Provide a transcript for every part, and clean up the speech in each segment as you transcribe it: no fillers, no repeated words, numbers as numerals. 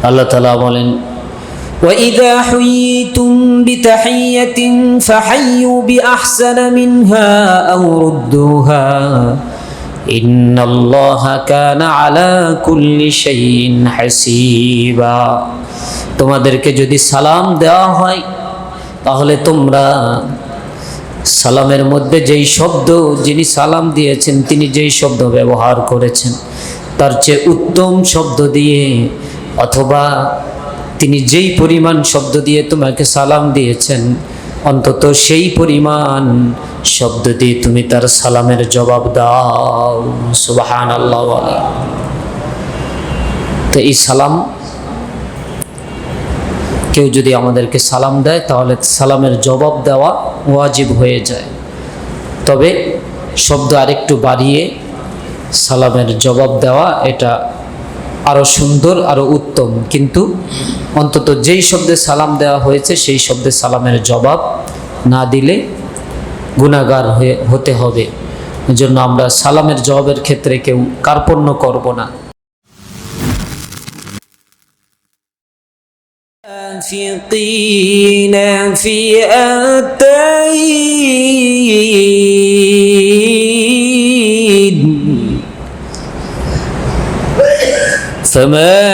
আল্লাহ তাআলা বলেন, وَإِذَا حُيِّيتُم بِتَحِيَّةٍ فَحَيُّوا بِأَحْسَنَ مِنْهَا أَوْ رُدُّوهَا إِنَّ اللَّهَ كَانَ عَلَى كُلِّ شَيْءٍ حَسِيبًا। তোমাদেরকে যদি সালাম দেওয়া হয় তাহলে তোমরা সালামের মধ্যে যেই শব্দ, যিনি সালাম দিয়েছেন তিনি যেই শব্দ ব্যবহার করেছেন তার চেয়ে উত্তম শব্দ দিয়ে, অথবা তিনি যেই পরিমাণ শব্দ দিয়ে তোমাকে সালাম দিয়েছেন অন্তত সেই পরিমাণ শব্দ দিয়ে তুমি তার সালামের জবাব দাও। সুবহানাল্লাহ বলে। তো এই সালাম, কেউ যদি আমাদেরকে সালাম দেয় তাহলে সালামের জবাব দেওয়া ওয়াজিব হয়ে যায়। তবে শব্দ আরেকটু বাড়িয়ে সালামের জবাব দেওয়া এটা আরও সুন্দর, আরও উত্তম, কিন্তু অন্তত যেই শব্দে সালাম দেওয়া হয়েছে সেই শব্দে সালামের জবাব না দিলে গুনাহগার হতে হবে। এজন্য আমরা সালামের জবাবের ক্ষেত্রে কেউ কার্পণ্য করব না। فما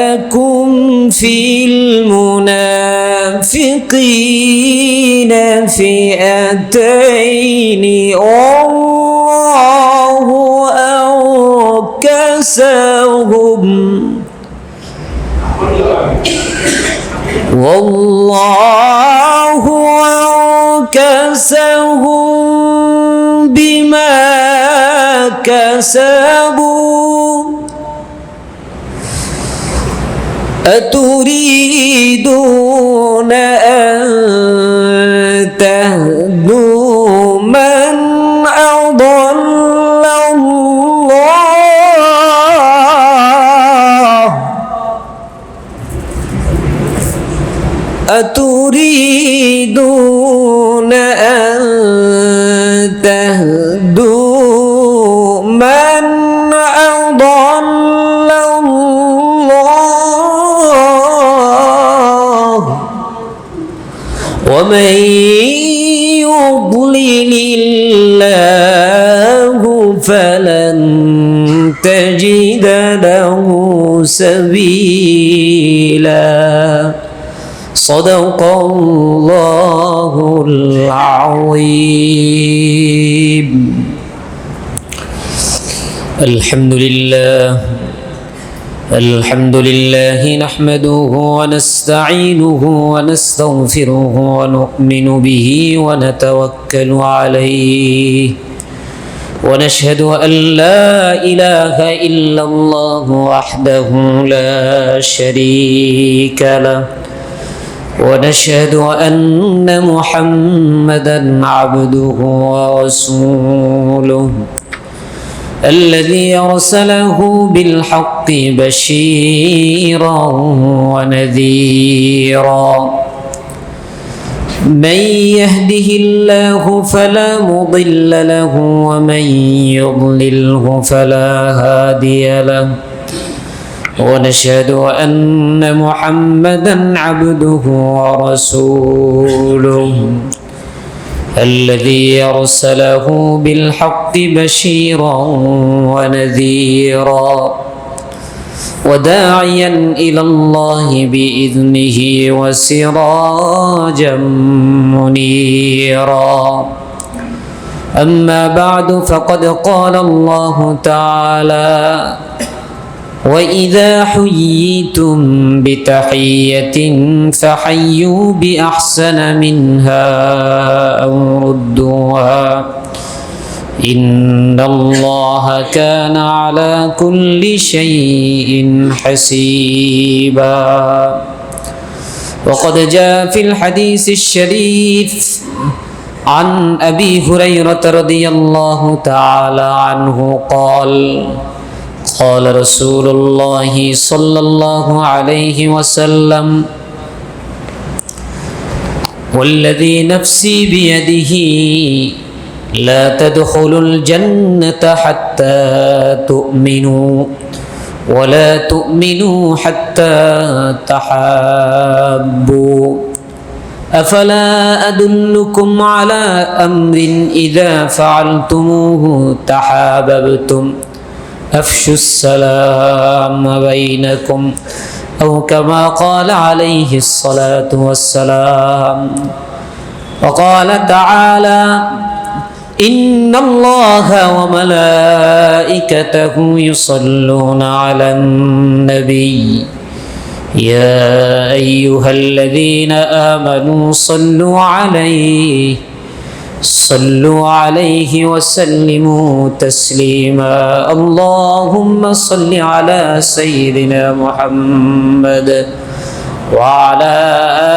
لكم في المنافقين فئتين والله أركسهم بما كسبوا أتريدون أن تهدوا من أضل الله أتريدون أن تهدوا من أضل الله ومن يضلل الله فلن تجد له سبيلا صدق الله العظيم الحمد لله نحمده ونستعينه ونستغفره ونؤمن به ونتوكل عليه ونشهد أن لا إله إلا الله وحده لا شريك له ونشهد أن محمدًا عبده ورسوله الذي أرسله بالحق بشيرا ونذيرا من يهده الله فلا مضل له ومن يضلله فلا هادي له ونشهد أن محمدًا عبده ورسوله الذي أرسله بالحق بشيرا ونذيرا وداعيا إلى الله بإذنه وسراجا منيرا أما بعد فقد قال الله تعالى وإذا حييتم بتحية فحيوا بأحسن منها أو ردوها إن الله كان على كل شيء حسيبا وقد جاء في الحديث الشريف عن أبي هريرة رضي الله تعالى عنه قال قال رسول الله صلى الله عليه وسلم والذي نفسي بيده لا تدخلوا الجنة حتى تؤمنوا ولا تؤمنوا حتى تحابوا أفلا أدلكم على أمر إذا فعلتموه تحاببتم أفشوا السلام بينكم أو كما قال عليه الصلاة والسلام وقال تعالى إن الله وملائكته يصلون على النبي يا أيها الذين آمنوا صلوا عليه وسلموا تسليما اللهم صل على سيدنا محمد وعلى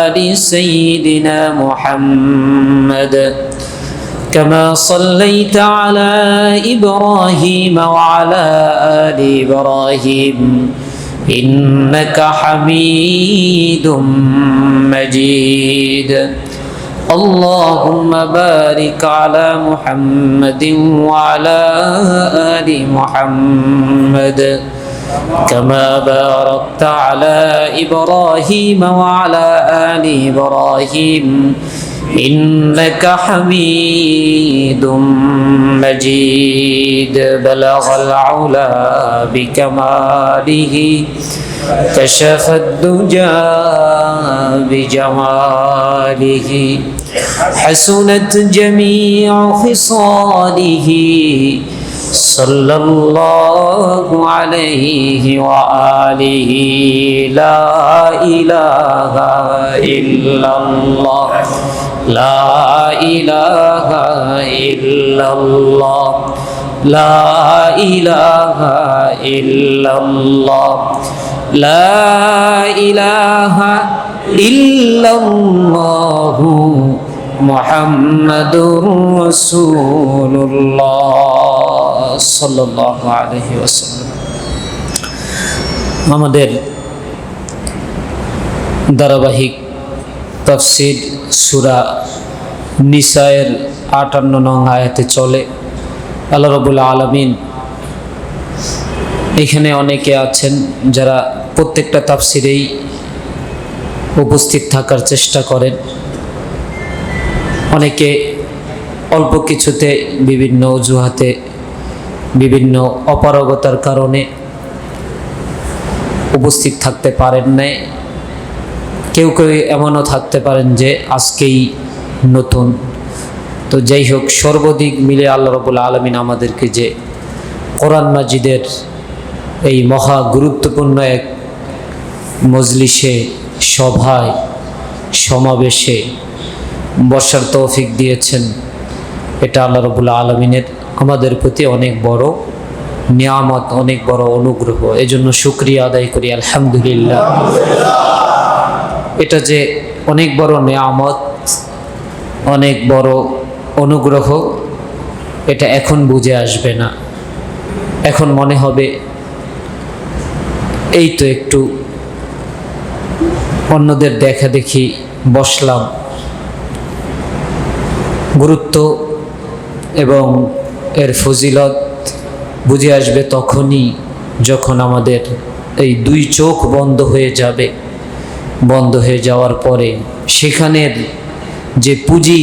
آل سيدنا محمد كما صليت على إبراهيم وعلى آل إبراهيم إنك حميد مجيد اللهم بارك على محمد وعلى آل محمد كما باركت على إبراهيم وعلى آل إبراهيم إنك حميد مجيد بلغ العلا بكماله كشف الدجى بجماله حسنت جميع خصاله صلى الله عليه وآله لا إله إلا الله لا إله إلا الله لا إله إلا الله لا إله إلا الله محمد رسول الله صلى الله عليه وسلم আমাদের ধারাবাহিক তাফসীর সূরা নিসায়ের 58 নং আয়াতে চলে আল্লাহ রাব্বুল আলামিন এখানে অনেকে আছেন যারা প্রত্যেকটা তাফসীরেই উপস্থিত থাকার চেষ্টা করেন অনেকে অল্প কিছুতে বিভিন্ন অজুহাতে বিভিন্ন অপারগতার কারণে উপস্থিত থাকতে পারেন না কেউ কেউ এমনও থাকতে পারেন যে আজকেই নতুন তো যাই হোক সর্বদিক মিলে আল্লাহ রাব্বুল আলামিন আমাদেরকে যে কোরআন মাজিদের এই মহা গুরুত্বপূর্ণ এক মজলিসে সভায় সমাবেশে বসার তৌফিক দিয়েছেন এটা আল্লাহ রাব্বুল আলামিনের আমাদের প্রতি অনেক বড় নিয়ামত অনেক বড় অনুগ্রহ এজন্য শুকরিয়া আদায় করি আলহামদুলিল্লাহ এটা যে অনেক বড় নিয়ামত অনেক বড় অনুগ্রহ এটা এখন বুঝে আসবে না এখন মনে হবে এই তো একটু অন্যদের দেখা দেখি বসলাম গুরুত্ব এবং এর ফজিলত বুঝে আসবে তখনই যখন আমাদের এই দুই চোখ বন্ধ হয়ে যাবে বন্ধ হয়ে যাওয়ার পরে সেখানের যে পুঁজি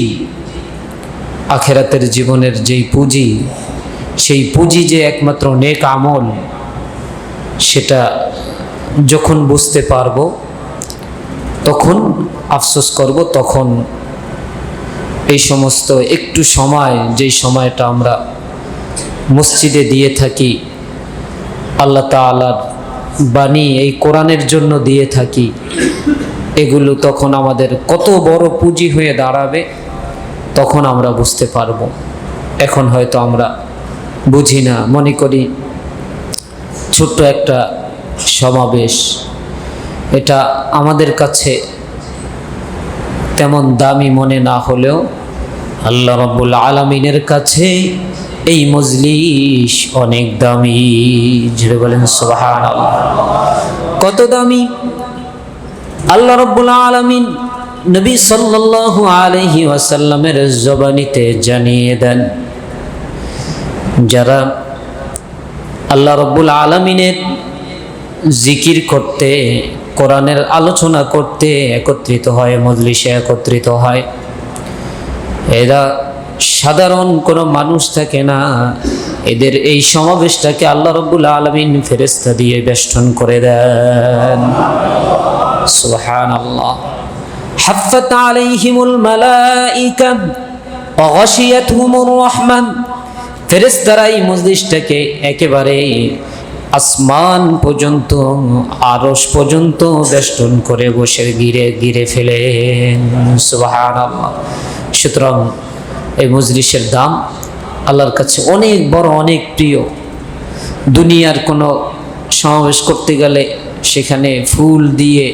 আখিরাতের জীবনের যেই পুঁজি সেই পুঁজি যে একমাত্র নেক আমল সেটা যখন বুঝতে পারবো তখন আফসোস করব তখন এই সমস্ত একটু সময় যেই সময়টা আমরা মসজিদে দিয়ে থাকি আল্লাহ তাআলার বাণী এই কোরআনের জন্য দিয়ে থাকি এগুলো তখন আমাদের কত বড় পুঁজি হয়ে দাঁড়াবে তখন আমরা বুঝতে পারবো এখন হয়তো আমরা বুঝি না মনে করি ছোট্ট একটা সমাবেশ এটা আমাদের কাছে তেমন দামি মনে না হলেও আল্লাহ রাব্বুল আলামিনের কাছে এই মজলিস অনেক দামি জোরে বলেন সুবহানাল্লাহ কত দামি আল্লাহ রাব্বুল আলামিন নবী সাল্লাল্লাহু আলাইহি ওয়াসাল্লামের জবানিতে জানিয়ে দেন যারা আল্লাহ রাব্বুল আলামিনের জিকির করতে, কোরআনের আলোচনা করতে একত্রিত হয়, মজলিসে একত্রিত হয়। এরা সাধারণ কোনো মানুষ থাকে না, এদের এই সমাবেশটাকে আল্লাহ রাব্বুল আলামিন ফেরেশতা দিয়ে বেষ্টন করে দেন। সুবহানাল্লাহ। হাফফাত আলাইহিমুল মালাইকা ওয়া গাশিয়াতহুমুর রাহমান। ফেরেশতারা এই মজলিসটাকে একেবারে আসমান পর্যন্ত, আরশ পর্যন্ত বেষ্টন করে বসে ঘিরে ফেলেন। সুবহানাল্লাহ। সুতরাং এই মজলিসের দাম আল্লাহর কাছে অনেক বড়, অনেক প্রিয়। দুনিয়ার কোনো সমাবেশ করতে গেলে সেখানে ফুল দিয়ে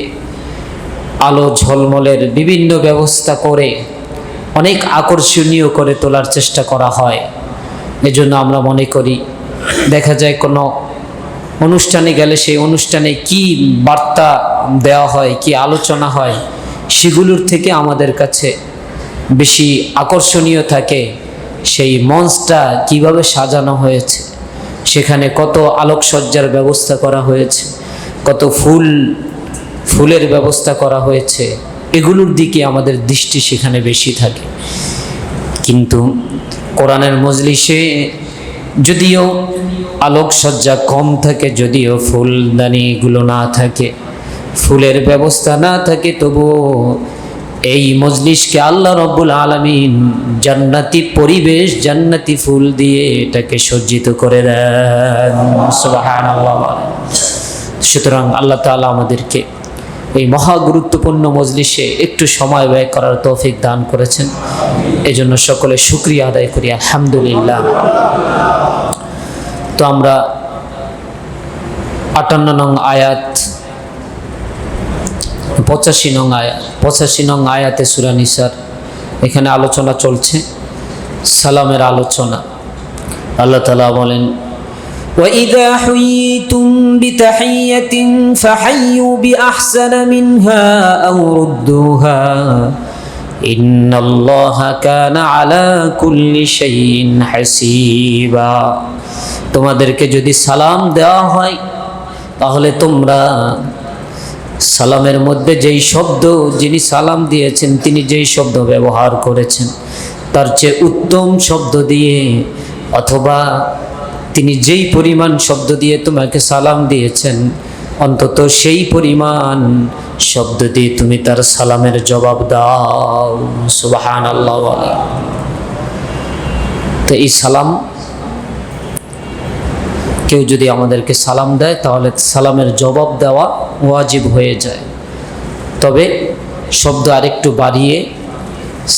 আলো ঝলমলের বিভিন্ন ব্যবস্থা করে অনেক আকর্ষণীয় করে তোলার চেষ্টা করা হয়। এজন্য আমরা মনে করি, দেখা যায় কোনো অনুষ্ঠানে গেলে সেই অনুষ্ঠানে কি বার্তা দেওয়া হয়, কি আলোচনা হয়, সেগুলোর থেকে আমাদের কাছে বেশি আকর্ষণীয় থাকে সেই মঞ্চটা কিভাবে সাজানো হয়েছে, সেখানে কত আলোকসজ্জার ব্যবস্থা করা হয়েছে, কত ফুলের ব্যবস্থা করা হয়েছে, এগুলোর দিকে আমাদের দৃষ্টি সেখানে বেশি থাকে। কিন্তু কোরআনের মজলিসে যদিও আলোকসজ্জা কম থাকে, যদিও ফুলদানিগুলো না থাকে, ফুলের ব্যবস্থা না থাকে, তবুও এই মজলিসকে আল্লাহ রাব্বুল আলামিন জান্নাতি পরিবেশ, জান্নাতি ফুল দিয়ে এটাকে সজ্জিত করে দেন। সুবহানাল্লাহ। সুতরাং আল্লাহ তাআলা আমাদেরকে এই মহা গুরুত্বপূর্ণ মজলিসে একটু সময় ব্যয় করার তৌফিক দান করেছেন। এজন্য সকলে শুকরিয়া আদায় করি, আলহামদুলিল্লাহ। তো আমরা 58 নং আয়াত, 85 নং আয়াতে সূরা নিসার এখানে আলোচনা চলছে, সালামের আলোচনা। আল্লাহ তাআলা বলেন, وَإِذَا حُيِّيتُم بِتَحِيَّةٍ فَحَيُّوا بِأَحْسَنَ مِنْهَا أَوْ رُدُّوهَا إِنَّ اللَّهَ كَانَ عَلَى كُلِّ شَيْءٍ حَسِيبًا। তোমাদেরকে যদি সালাম দেওয়া হয় তাহলে তোমরা সালামের মধ্যে যেই শব্দ, যিনি সালাম দিয়েছেন তিনি যেই শব্দ ব্যবহার করেছেন তার চেয়ে উত্তম শব্দ দিয়ে, অথবা তিনি যেই পরিমাণ শব্দ দিয়ে তোমাকে সালাম দিয়েছেন অন্তত সেই পরিমাণ শব্দ দিয়ে তুমি তার সালামের জবাব দাও। সুবহানাল্লাহ। তো এই সালাম, কেউ যদি আমাদেরকে সালাম দেয় তাহলে সালামের জবাব দেওয়া ওয়াজিব হয়ে যায়। তবে শব্দ আরেকটু বাড়িয়ে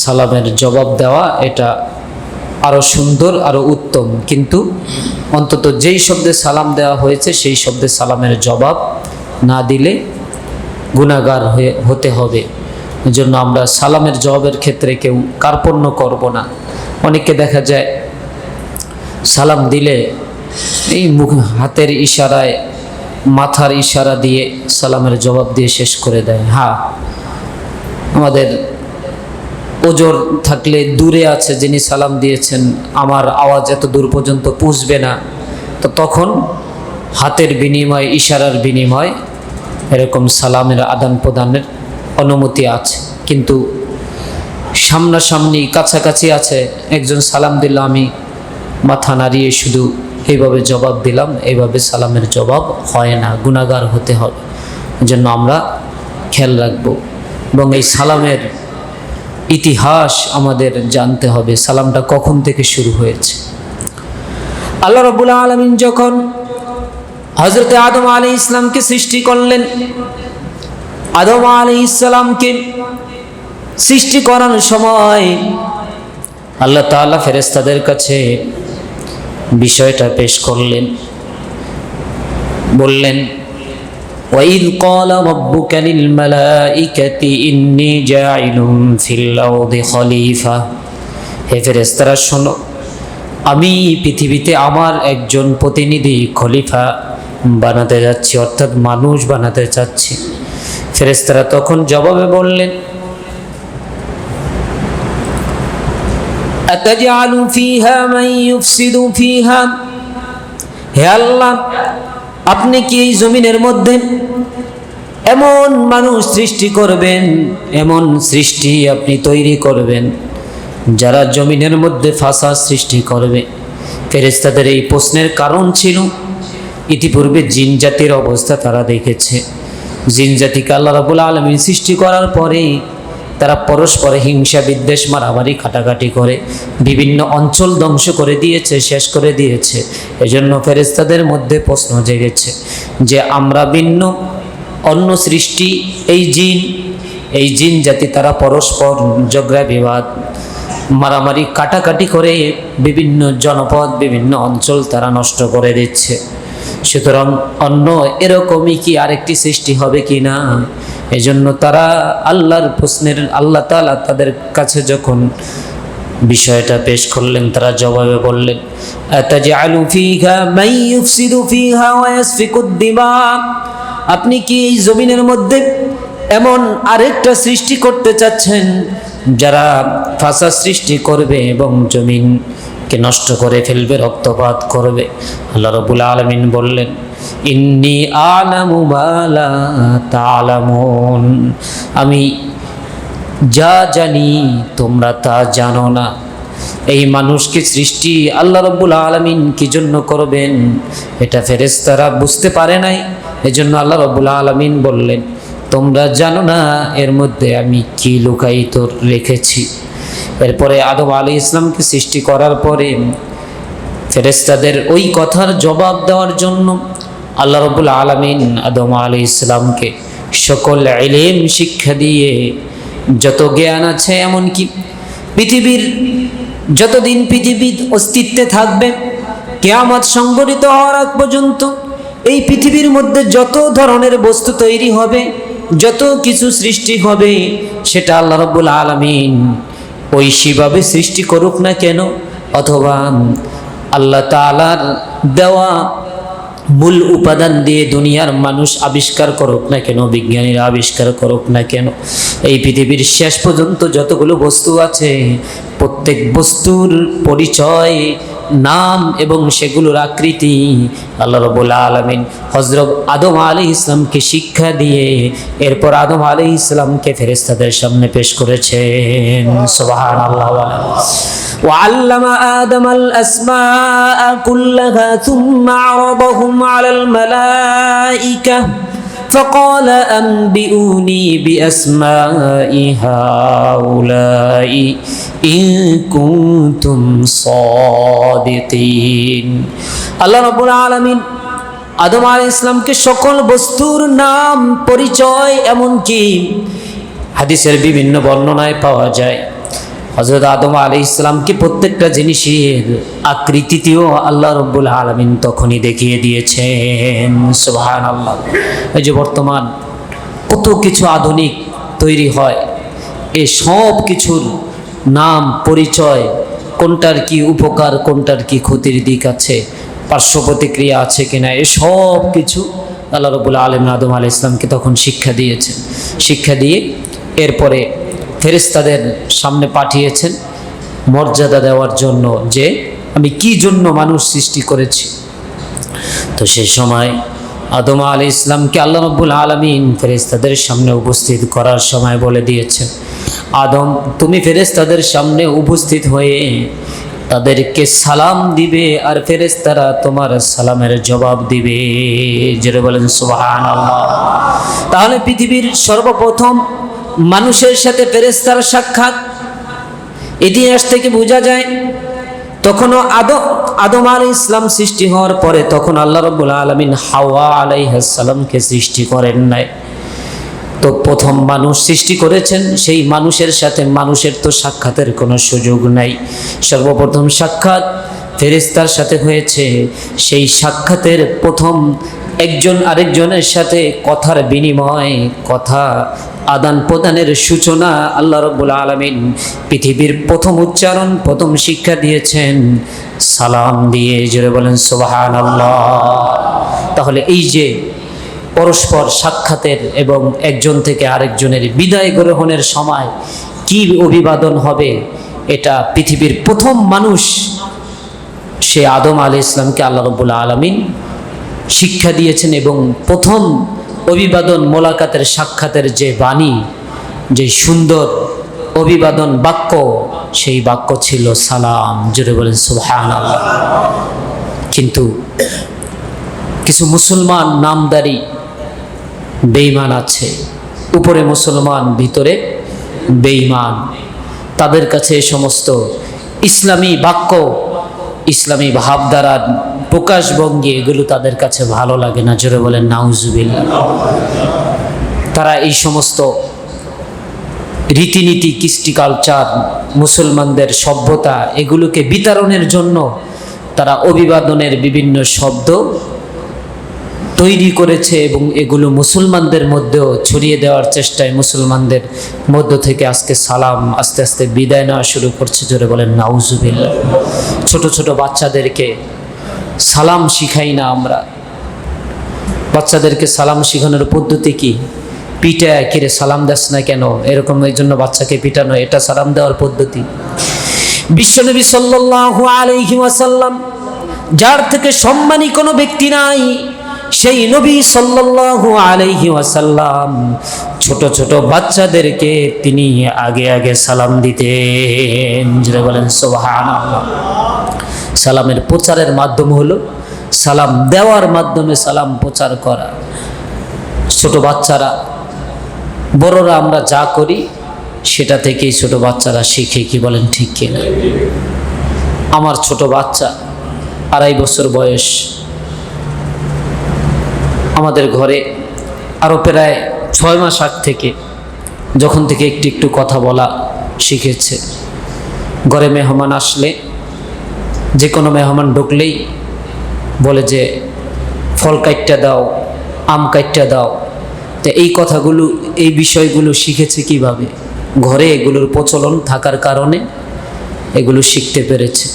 সালামের জবাব দেওয়া এটা আরও সুন্দর, আরও উত্তম। কিন্তু অন্তত যেই শব্দে সালাম দেওয়া হয়েছে সেই শব্দে সালামের জবাব না দিলে গুনাহগার হতে হবে। এজন্য আমরা সালামের জবাবের ক্ষেত্রে কেউ কার্পণ্য করব না। অনেককে দেখা যায় সালাম দিলে এই হাতের ইশারায়, মাথার ইশারা দিয়ে সালামের জবাব দিয়ে শেষ করে দেয়। হ্যাঁ, আমাদের ওজোর থাকলে দূরে আছে যিনি সালাম দিয়েছেন, আমার আওয়াজ এত দূর পর্যন্ত পৌঁছবে না, তো তখন হাতের বিনিময়, ইশারার বিনিময় এরকম সালামের আদান প্রদানের অনুমতি আছে। কিন্তু সামনাসামনি কাছাকাছি আছে, একজন সালাম দিল, আমি মাথা নাড়িয়ে শুধু এইভাবে জবাব দিলাম, এইভাবে সালামের জবাব হয় না, গুনাহগার হতে হবে। এজন্য আমরা খেয়াল রাখবো এবং এই সালামের ইতিহাস আমাদের জানতে হবে, সালামটা কখন থেকে শুরু হয়েছে। আল্লাহ রাব্বুল আলামিন যখন হযরত আদম আলাইহিস সালামকে সৃষ্টি করলেন, আদম আলাইহিস সালামকে সৃষ্টি করার সময় আল্লাহ তাআলা ফেরেশতাদের কাছে বিষয়টা পেশ করলেন, বললেন, وَإِذْ قَالَ رَبُّكَ لِلْمَلَائِكَةِ إِنِّي جَاعِلٌ فِي الْأَرْضِ خَلِيفَةً। হে ফেরেশতারা শোনো, আমি পৃথিবীতে আমার একজন প্রতিনিধি, খলিফা বানাতে যাচ্ছি, অর্থাৎ মানুষ বানাতে চাচ্ছি। ফেরেশতারা তখন জবাবে বললেন, আতাজআলু ফিহা মান ইউফসিদু ফিহা। হে আল্লাহ, আপনি কি এই জমিনের মধ্যে এমন মানুষ সৃষ্টি করবেন, এমন সৃষ্টি আপনি তৈরি করবেন যারা জমিনের মধ্যে ফাসাদ সৃষ্টি করবে? ফেরেশতাদের এই প্রশ্নের কারণ ছিল ইতিপূর্বে জিন জাতির অবস্থা তারা দেখেছে। জিন জাতিকে আল্লাহ রাব্বুল আলামিন সৃষ্টি করার পরে তারা পরস্পরে হিংসা বিদ্বেষ মারামারি কাটাকাটি করে বিভিন্ন অঞ্চল ধ্বংস করে দিয়েছে, শেষ করে দিয়েছে। এজন্য ফেরেশতাদের মধ্যে প্রশ্ন জেগেছে যে আমরা ভিন্ন, অন্য সৃষ্টি এই জিন জাতি তারা পরস্পর ঝগড়া বিবাদ মারামারি কাটাকাটি করে বিভিন্ন জনপদ বিভিন্ন অঞ্চল তারা নষ্ট করে দিচ্ছে। সুতরাং অন্য এরকমই কি আরেকটি সৃষ্টি হবে কি না? এজন্য তারা আল্লাহর প্রশ্নের আল্লাহ তাআলা তাদের কাছে যখন বিষয়টা পেশ করলেন, তারা জবাবে বললেন, আতাজআলু ফীহা মান ইউফসিদু ফীহা ওয়া ইয়াসফিকুদ দিমা, আপনি কি এই জমিনের মধ্যে এমন আরেকটা সৃষ্টি করতে চাচ্ছেন যারা ফাসাদ সৃষ্টি করবে এবং জমিনকে নষ্ট করে ফেলবে, রক্তপাত করবে? আল্লাহ রাব্বুল আলামিন বললেন, ইন্নী আ'লামু মা লা তা'লামুন, আমি যা জানি তোমরা তা জানো না। এই মানুষকে সৃষ্টি আল্লাহ রাব্বুল আলামিন কি জন্য করবেন এটা ফেরেশতারা বুঝতে পারে নাই। এজন্য আল্লাহ রাব্বুল আলামিন বললেন, তোমরা জানো না এর মধ্যে আমি কি লুকায়িত রেখেছি। এরপরে আদম আলাইহিস সালামকে সৃষ্টি করার পরে ফেরেশতাদের ওই কথার জবাব দেওয়ার জন্য আল্লাহ রাব্বুল আলামিন আদম আলাইহিস সালামকে সকল ইলম শিক্ষা দিয়ে যত জ্ঞান আছে, এমনকি পৃথিবীর যতদিন পৃথিবী অস্তিত্বে থাকবে, কিয়ামত সংঘটিত হওয়ার আগ পর্যন্ত এই পৃথিবীর মধ্যে যত ধরনের বস্তু তৈরি হবে, যত কিছু সৃষ্টি হবে, সেটা আল্লাহ রাব্বুল আলামিন ঐশীভাবে সৃষ্টি করুক না কেন, অথবা আল্লাহ তাআলার দেওয়া মূল উপাদান দিয়ে দুনিয়ার মানুষ আবিষ্কার করুক না কেন, বিজ্ঞানীরা আবিষ্কার করুক না কেন, এই পৃথিবীর শেষ পর্যন্ত যতগুলো বস্তু আছে প্রত্যেক বস্তুর পরিচয়, নাম এবং সেগুলোর আকৃতি আল্লাহ রাব্বুল আলামিন হযরত আদম আলাইহিস সালামকে শিক্ষা দিয়ে এরপর আদম আলাইহিস সালামকে ফেরেশতাদের সামনে পেশ করেছেন। সুবহানাল্লাহ। وعلم آدم الأسماء كلها ثم عرضهم على الملائكة فقال أنبئوني بأسماء هؤلاء إن كنتم صادقين। আল্লাহ রাব্বুল আলামিন আদম আলাইহিস সালামকে সকল বস্তুর নাম, পরিচয়, এমনকি হাদিসের বিভিন্ন বর্ণনায় পাওয়া যায় হযরত আদম আলাইহিস সালামকে প্রত্যেকটা জিনিসের আকৃতিতেও আল্লাহ রাব্বুল আলামিন তখনই দেখিয়ে দিয়েছেন। সুবহানাল্লাহ। এই যে বর্তমান কত কিছু আধুনিক তৈরি হয়, এই সব কিছুর নাম, পরিচয়, কোনটার কি উপকার, কোনটার কি ক্ষতির দিক আছে, পার্শ্ব প্রতিক্রিয়া আছে কিনা, এই সব কিছু আল্লাহ রাব্বুল আলামিন আদম আলাইহিস সালামকে তখন শিক্ষা দিয়েছেন। শিক্ষা দিয়ে এরপরে ফেরেশতাদের সামনে পাঠিয়েছেন মর্যাদা দেওয়ার জন্য যে আমি কি জন্য মানুষ সৃষ্টি করেছি। তো সেই সময় আদম আলাইহিস সালামকে আল্লাহ রাব্বুল আলামিন ফেরেশতাদের সামনে উপস্থিত করার সময় বলে দিয়েছেন, আদম তুমি ফেরেশতাদের সামনে উপস্থিত হয়ে তাদেরকে সালাম দিবে আর ফেরেশতারা তোমার সালামের জবাব দিবে। জোরে বলেন সুবহানাল্লাহ। তাহলে পৃথিবীর সর্বপ্রথম মানুষের সাথে ফেরেশতার সাক্ষাৎ ইতিহাস থেকে বোঝা যায়। তখনও আদম আলাইহিস সালাম সৃষ্টি হওয়ার পরে তখন আল্লাহ রাব্বুল আলামিন হাওয়া আলাইহিস সালামকে সৃষ্টি করেন নাই। তো প্রথম মানুষ সৃষ্টি করেছেন, সেই মানুষের সাথে মানুষের তো সাক্ষাতের কোনো সুযোগ নাই। সর্বপ্রথম সাক্ষাৎ ফেরেশতার সাথে হয়েছে। সেই সাক্ষাতের প্রথম একজন আরেকজনের সাথে কথার বিনিময়, কথা আদান প্রদানের সূচনা আল্লাহ রাব্বুল আলামিন পৃথিবীর প্রথম উচ্চারণ, প্রথম শিক্ষা দিয়েছেন সালাম দিয়ে। জোরে বলেন সুবহানাল্লাহ। তাহলে এই যে পরস্পর সাক্ষাতের এবং একজন থেকে আরেকজনের বিদায় গ্রহণের সময় কি অভিবাদন হবে, এটা পৃথিবীর প্রথম মানুষ সে আদম আলাইহিস সালামকে আল্লাহ রাব্বুল আলামিন শিক্ষা দিয়েছেন এবং প্রথম অভিবাদন মোলাকাতের সাক্ষাতের যে বাণী, যে সুন্দর অভিবাদন বাক্য, সেই বাক্য ছিল সালাম। জোরে বলেন সুবহানাল্লাহ। কিন্তু কিছু মুসলমান নামদারি বেঈমান আছে, উপরে মুসলমান ভিতরে বেঈমান। তাদের কাছে এই সমস্ত ইসলামী বাক্য, ইসলামী ভাবধারার প্রকাশভঙ্গি, এগুলো তাদের কাছে ভালো লাগে না। জোরে বলেন নাউজুবিল্লাহ। তারা এই সমস্ত রীতিনীতি, কৃষ্টি কালচার, মুসলমানদের সভ্যতা, এগুলোকে বিতরণের জন্য তারা অভিবাদনের বিভিন্ন শব্দ তৈরি করেছে এবং এগুলো মুসলমানদের মধ্যেও ছড়িয়ে দেওয়ার চেষ্টায় মুসলমানদের মধ্য থেকে আজকে সালাম আস্তে আস্তে বিদায় নেওয়া শুরু করছে। জোরে বলেন নাউজুবিল্লাহ। ছোট ছোট বাচ্চাদেরকে সালাম শিখাই না আমরা। বাচ্চাদেরকে সালাম শিখানোর পদ্ধতি কি? পিটায়, কিরে সালাম দাস না কেন, এরকম এই জন্য বাচ্চাকে পিটানো, এটা সালাম দেওয়ার পদ্ধতি? বিশ্বনবী সাল্লাল্লাহু আলাইহি ওয়াসাল্লাম, যার থেকে সম্মানী কোনো ব্যক্তি নাই, সেই নবী সাল্লাল্লাহু আলাইহি ওয়াসাল্লাম ছোট ছোট বাচ্চাদেরকে তিনি আগে আগে সালাম দিতেন। যারা বলেন সুবহানাল্লাহ। সালামের প্রচারের মাধ্যম হলো সালাম দেওয়ার মাধ্যমে সালাম প্রচার করা। ছোট বাচ্চারা, বড়রা আমরা যা করি সেটা থেকেই ছোট বাচ্চারা শিখে। কি বলেন ঠিক কিনা? আমার ছোট বাচ্চা 2.5 বছর বয়স, আমাদের ঘরে আরও প্রায় 6 মাস আগ থেকে, যখন থেকে একটু একটু কথা বলা শিখেছে, ঘরে মেহমান আসলে, যে কোনো মেহমান ঢুকলেই বলে যে ফল কাইটটা দাও, আম কাইটটা দাও। তো এই কথাগুলো, এই বিষয়গুলো শিখেছে কিভাবে? ঘরে এগুলোর প্রচলন থাকার কারণে এগুলো শিখতে পেরেছে।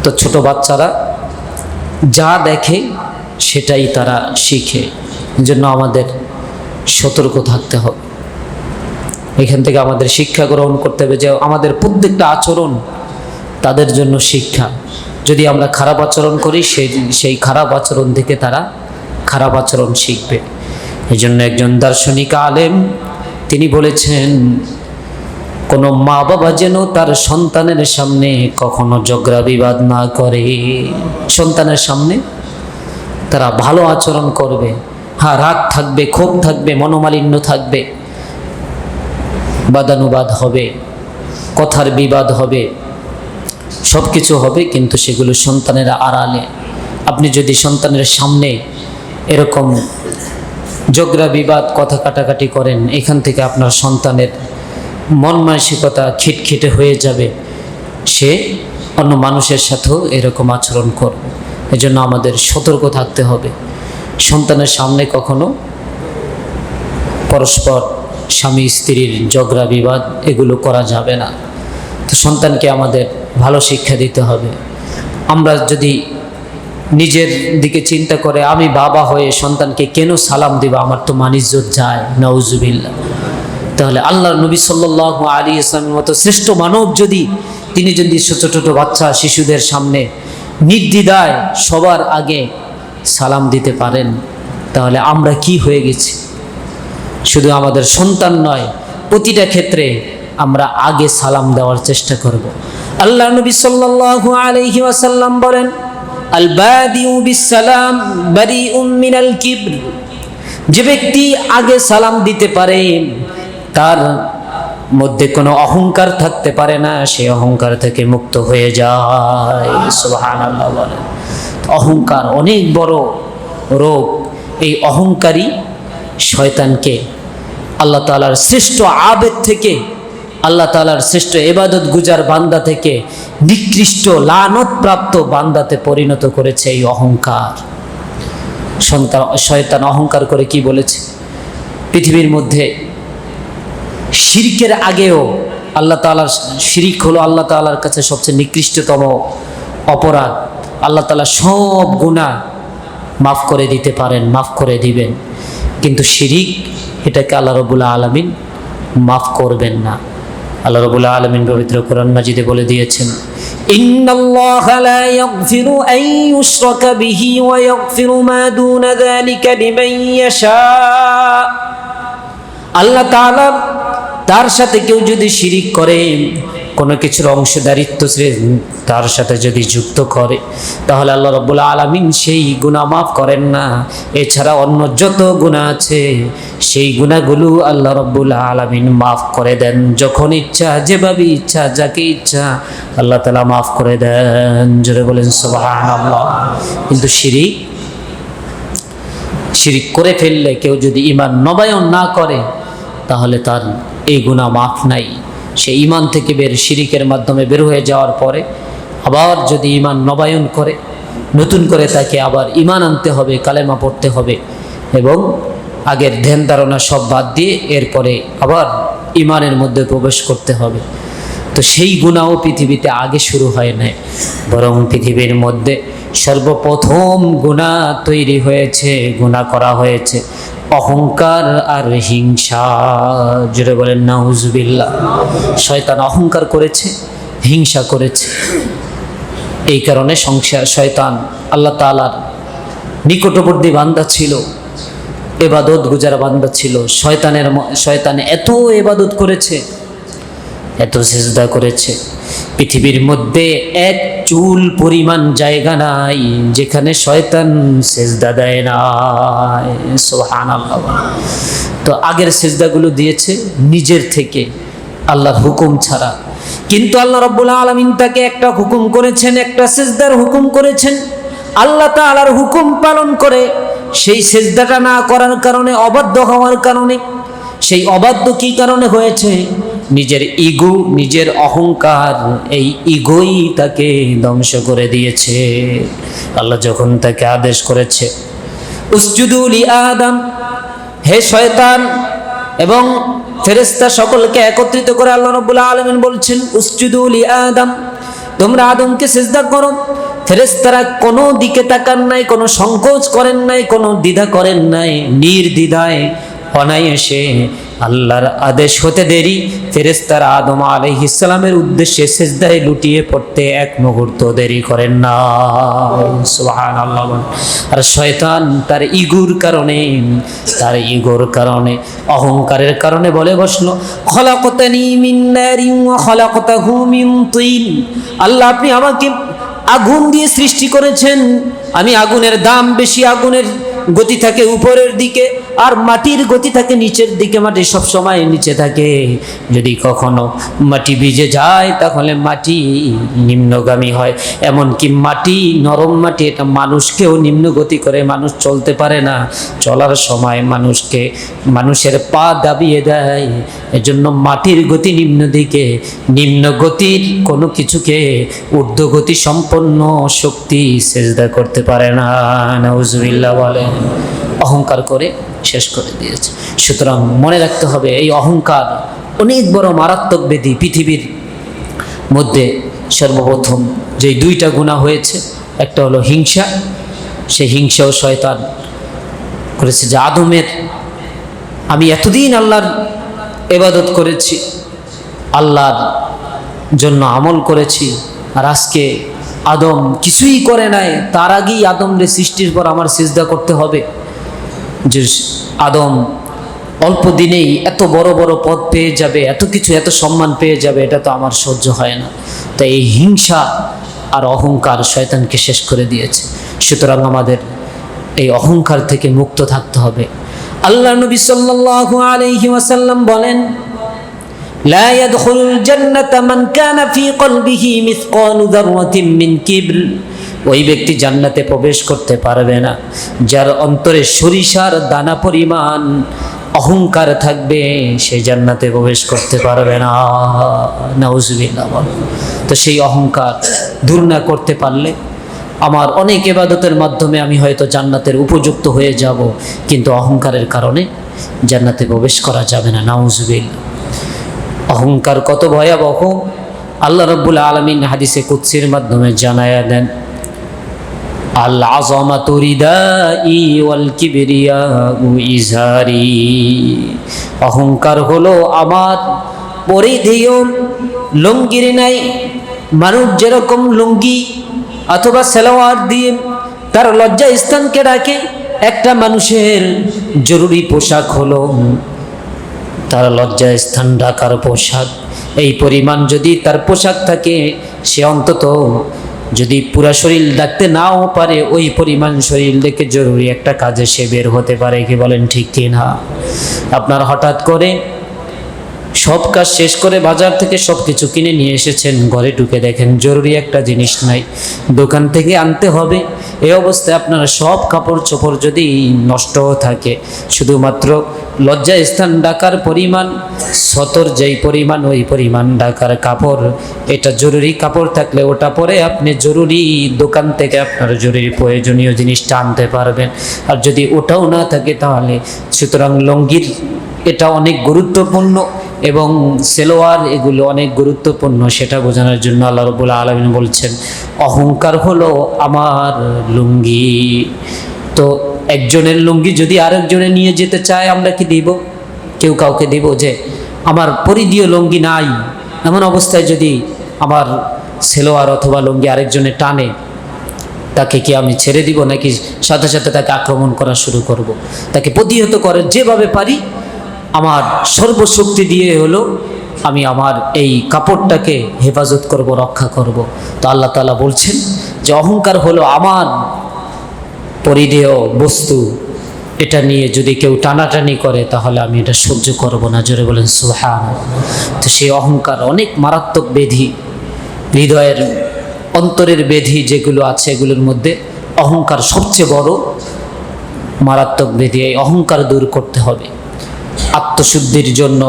তো ছোট বাচ্চারা যা দেখে সেটাই তারা শিখে। এজন্য আমাদের সতর্ক থাকতে হবে। এখান থেকে আমাদের শিক্ষা গ্রহণ করতে হবে যে আমাদের প্রত্যেকটা আচরণ তাদের জন্য শিক্ষা। যদি আমরা খারাপ আচরণ করি, সেই খারাপ আচরণ থেকে তারা খারাপ আচরণ শিখবে। এজন্য একজন দার্শনিক আলেম তিনি বলেছেন, কোনো মা বাবা যেন তার সন্তানের সামনে কখনো ঝগড়া বিবাদ না করে। সন্তানের সামনে তারা ভালো আচরণ করবে। হ্যাঁ, রাগ থাকবে, ক্ষোভ থাকবে, মনোমালিন্য থাকবে, বাদানুবাদ হবে, কথার বিবাদ হবে, সব কিছু হবে, কিন্তু সেগুলো সন্তানের আড়ালে। আপনি যদি সন্তানের সামনে এরকম ঝগড়া বিবাদ, কথা কাটাকাটি করেন, এখান থেকে আপনার সন্তানের মন মানসিকতা খিটখিটে হয়ে যাবে। সে অন্য মানুষের সাথেও এরকম আচরণ করবে। এজন্য আমাদের সতর্ক থাকতে হবে। সন্তানের সামনে কখনো পরস্পর স্বামী স্ত্রীর ঝগড়া বিবাদ এগুলো করা যাবে না। তো সন্তানকে আমাদের ভালো শিক্ষা দিতে হবে। আমরা যদি নিজের দিকে চিন্তা করে আমি বাবা হয়ে সন্তানকে কেন সালাম দিব, আমার তো মান ইজ্জত যায়, নাউজুবিল্লাহ, তাহলে আল্লাহর নবী সাল্লাল্লাহু আলাইহি ওয়াসাল্লামের মতো শ্রেষ্ঠ মানব যদি তিনি যদি ছোট ছোট বাচ্চা শিশুদের সামনে নির্দ্বিধায় সবার আগে সালাম দিতে পারেন, তাহলে আমরা কি হয়ে গেছি? শুধু আমাদের সন্তান নয়, প্রতিটা ক্ষেত্রে আমরা আগে সালাম দেওয়ার চেষ্টা করব। আল্লাহ নবী সাল্লাল্লাহু আলাইহি ওয়াসাল্লাম বলেন, আল বাদিউ বিস সালাম বারিউম মিনাল কিবর। যে ব্যক্তি আগে সালাম দিতে পারে তার মধ্যে কোনো অহংকার থাকতে পারে না, সে অহংকার থেকে মুক্ত হয়ে যায়। সুবহানাল্লাহ বলেন। অহংকার অনেক বড় রোগ। এই অহংকারী শয়তানকে আল্লাহ তাআলার শ্রেষ্ঠ আবেদ থেকে, আল্লাহ তাআলার শ্রেষ্ঠ ইবাদত গুজার বান্দা থেকে নিকৃষ্ট লানত-প্রাপ্ত বান্দাতে পরিণত করেছে এই অহংকার। শয়তান অহংকার করে কি বলেছে? পৃথিবীর মধ্যে শিরকের আগেও আল্লাহ তাআলার শিরিক হলো আল্লাহ তাআলার কাছে সবচেয়ে নিকৃষ্টতম অপরাধ। আল্লাহ তাআলা সব গুনাহ মাফ করে দিতে পারেন, মাফ করে দিবেন, কিন্তু শিরিক এটাকে আল্লাহ রাব্বুল আলামিন মাফ করবেন না। আল্লাহ রাব্বুল আলামিন পবিত্র কোরআন মাজিদে বলে দিয়েছেন, ইন্নাল্লাহা লা ইয়াগফিরু আন ইউশরাকা বিহি ওয়া ইয়াগফিরু মা দুনা যালিকা লিমান ইয়াশা। আল্লাহ তাআলা তার সাথে কেউ যদি শিরিক করে, কোনো কিছুর অংশীদারিত্ব তার সাথে যদি যুক্ত করে, তাহলে আল্লাহ রাব্বুল আলামিন সেই গুনাহ মাফ করেন না। এছাড়া অন্য যত গুনাহ আছে সেই গুনাহগুলো আল্লাহ রাব্বুল আলামিন মাফ করে দেন, যখন ইচ্ছা, যেভাবে ইচ্ছা, যাকে ইচ্ছা আল্লাহ তাআলা মাফ করে দেন। জোরে বলেন সুবহানাল্লাহ। কিন্তু শিরিক করে ফেললে কেউ যদি ঈমান নবায়ন না করে, তাহলে তার এই গুনাহ মাফ নাই। সে ঈমান থেকে শিরিকের মাধ্যমে বের হয়ে যাওয়ার পরে আবার যদি ঈমান নবায়ন করে, নতুন করে তাকে আবার ঈমান আনতে হবে, কালেমা পড়তে হবে এবং আগের ধ্যান ধারণা সব বাদ দিয়ে এরপরে আবার ঈমানের মধ্যে প্রবেশ করতে হবে। তো সেই গুনাহও পৃথিবীতে আগে শুরু হয় নাই, বরং পৃথিবীর মধ্যে সর্বপ্রথম গুনাহ তৈরি হয়েছে, গুনাহ করা হয়েছে অহংকার আর হিংসা। জোরে বলেন নাউজুবিল্লাহ। শয়তান অহংকার করেছে, হিংসা করেছে। এই কারণে শয়তান আল্লাহ তাআলার নিকটবর্তী বান্দা ছিল, ইবাদত গুজার বান্দা ছিল। শয়তান এত ইবাদত করেছে, এত সিজদা করেছে, পৃথিবীর মধ্যে এক চুল পরিমাণ জায়গা নাই যেখানে শয়তান সিজদা দেয় না। সুবহানাল্লাহ। তো আগের সিজদাগুলো দিয়েছে নিজের থেকে, আল্লাহর হুকুম ছাড়া। কিন্তু আল্লাহ রাব্বুল আলামিন তাকে একটা হুকুম করেছেন, একটা সিজদার হুকুম করেছেন। আল্লাহ তাআলার হুকুম পালন করে সেই সিজদাটা না করার কারণে, অবাধ্য হওয়ার কারণে, সেই অবাধ্য কি কারণে হয়েছে? নিজের ইগো, নিজের অহংকার, এই ইগোই তাকে ধ্বংস করে দিয়েছে। আল্লাহ যখন তাকে আদেশ করেছে উসজুদু লি আদম, হে শয়তান এবং ফেরেশতা সকলকে একত্রিত করে আল্লাহ রাব্বুল আলামিন বলছেন উসজুদু লি আদম, তোমরা আদমকে সিজদা করো। ফেরেশতারা কোনো দিকে তাকান নাই, কোনো সংকোচ করেন নাই, কোনো দ্বিধা করেন নাই, নির্দ্বিধায় অনায়াসে আল্লাহর আদেশ হতে দেরি ফেরেশতারা আদম আলাইহিস সালামের উদ্দেশ্যে সিজদায় লুটিয়ে পড়তে এক মুহূর্ত দেরি করেন না। সুবহানাল্লাহ। আর শয়তান তার ইগোর কারণে, অহংকারের কারণে বলে বসলো খলাকতানি মিন নারিন ওয়া খলাকতাহু মিন তিন, আল্লাহ আপনি আমাকে আগুন দিয়ে সৃষ্টি করেছেন, আমি আগুনের দাম বেশি, আগুনের গতি থাকে উপরের দিকে আর মাটির গতি থাকে নিচের দিকে। মাটি সব সময় নিচে থাকে, যদি কখনো মাটি ভিজে যায় তাহলে মাটি নিম্নগামী হয়। এমনকি মাটি, নরম মাটি, এটা মানুষকেও নিম্ন গতি করে, মানুষ চলতে পারে না, চলার সময় মানুষের পা দাবিয়ে দেয়। এজন্য মাটির গতি নিম্ন দিকে, নিম্ন গতির কোনো কিছুকে ঊর্ধ্বগতি সম্পন্ন শক্তি সিজদা করতে পারে না। নাউজুবিল্লাহ বলে অহংকার করে শেষ করে দিয়েছে। সুতরাং মনে রাখতে হবে এই অহংকার অনেক বড় মারাত্মক ব্যাধি। পৃথিবীর মধ্যে সর্বপ্রথম যে দুইটা গুনাহ হয়েছে, একটা হলো হিংসা, সেই হিংসাও শয়তান করেছে। যে আমি এতদিন আল্লাহর ইবাদত করেছি, আল্লাহর জন্য আমল করেছি, আর আজকে আদম কিছুই করে নাই, তার আগেই আদমরে সৃষ্টির পর আমার সিজদা করতে হবে। যে আদম অল্প দিনেই এত বড় বড় পদ পেয়ে যাবে, এত কিছু, এত সম্মান পেয়ে যাবে, এটা তো আমার সহ্য হয় না। তাই এই হিংসা আর অহংকার শয়তানকে শেষ করে দিয়েছে। সুতরাং আমাদের এই অহংকার থেকে মুক্ত থাকতে হবে। আল্লাহ নবী সাল্লাল্লাহু আলাইহি ওয়াসাল্লাম বলেন লা ইয়াদখুলুল জান্নাতা মান কানা ফি কলবিহি মিসকালু যাররাতিন মিন কিবর, ওই ব্যক্তি জান্নাতে প্রবেশ করতে পারবে না যার অন্তরে সরিষার দানা পরিমাণ অহংকার থাকবে, সে জান্নাতে প্রবেশ করতে পারবে না। নাউজুবিল্লাহ। তো সেই অহংকার দূর না করতে পারলে আমার অনেক ইবাদতের মাধ্যমে আমি হয়তো জান্নাতের উপযুক্ত হয়ে যাব, কিন্তু অহংকারের কারণে জান্নাতে প্রবেশ করা যাবে না। নাউজুবিল্লাহ। অহংকার কত ভয়াবহ আল্লাহ রাব্বুল আলামিন হাদিসে কুদসির মাধ্যমে জানায়া দেন, আল আযামাতু রিদাই ওয়াল কিবরিয়াউ ইজারি, অহংকার হলো আমার পরিধেয়, লুঙ্গির নাই, মানুষ যেরকম লুঙ্গি অথবা সালোয়ার দিয়ে তার লজ্জা স্থানকে রাখে, একটা মানুষের জরুরি পোশাক হলো তার লজ্জা স্থান ঢাকার পোশাক। এই পরিমাণ যদি তার পোশাক থাকে, সে অন্তত যদি পুরা শরীর ডাকতে নাও পারে, ওই পরিমাণ শরীর দেখে জরুরি একটা কাজে সে বের হতে পারে। কি বলেন ঠিক কি না? আপনার হঠাৎ করে সব কাজ শেষ করে বাজার থেকে সব কিছু কিনে নিয়ে এসেছেন, ঘরে ঢুকে দেখেন জরুরি একটা জিনিস নাই, দোকান থেকে আনতে হবে। এই অবস্থায় আপনার সব কাপড় চোপড় যদি নষ্ট থাকে, শুধুমাত্র লজ্জা স্থান ঢাকার পরিমাণ, সতর যেই পরিমাণ ওই পরিমাণ ঢাকার কাপড়, এটা জরুরি কাপড় থাকলে ওটা পরে আপনি জরুরি দোকান থেকে আপনার জরুরি প্রয়োজনীয় জিনিসটা আনতে পারবেন। আর যদি ওটাও না থাকে তাহলে, সুতরাং লুঙ্গির এটা অনেক গুরুত্বপূর্ণ এবং সেলোয়ার এগুলো অনেক গুরুত্বপূর্ণ, সেটা বোঝানোর জন্য আল্লাহ রাব্বুল আলামিন বলছেন অহংকার হলো আমার লুঙ্গি। তো একজনের লুঙ্গি যদি আরেকজনে নিয়ে যেতে চায়, আমরা কি দিব? কেউ কাউকে দিব যে আমার পরিধীয় লুঙ্গি নাই? এমন অবস্থায় যদি আমার সেলোয়ার অথবা লুঙ্গি আরেকজনে টানে, তাকে কি আমি ছেড়ে দিব, নাকি সাথে সাথে তাকে আক্রমণ করা শুরু করব? তাকে প্রতিহত করে যেভাবে পারি আমার সর্বশক্তি দিয়ে হলো আমি আমার এই কাপড়টাকে হেফাজত করব, রক্ষা করব। তো আল্লাহ তাআলা বলছেন যে অহংকার হলো আমার পরিধেয় বস্তু, এটা নিয়ে যদি কেউ টানাটানি করে তাহলে আমি এটা সহ্য করব না। জোরে বলেন সুবহানাল্লাহ। তো সেই অহংকার অনেক মারাত্মক ব্যাধি, হৃদয়ের অন্তরের ব্যাধি যেগুলো আছে এগুলোর মধ্যে অহংকার সবচেয়ে বড় মারাত্মক ব্যাধি। এই অহংকার দূর করতে হবে। আত্মশুদ্ধির জন্য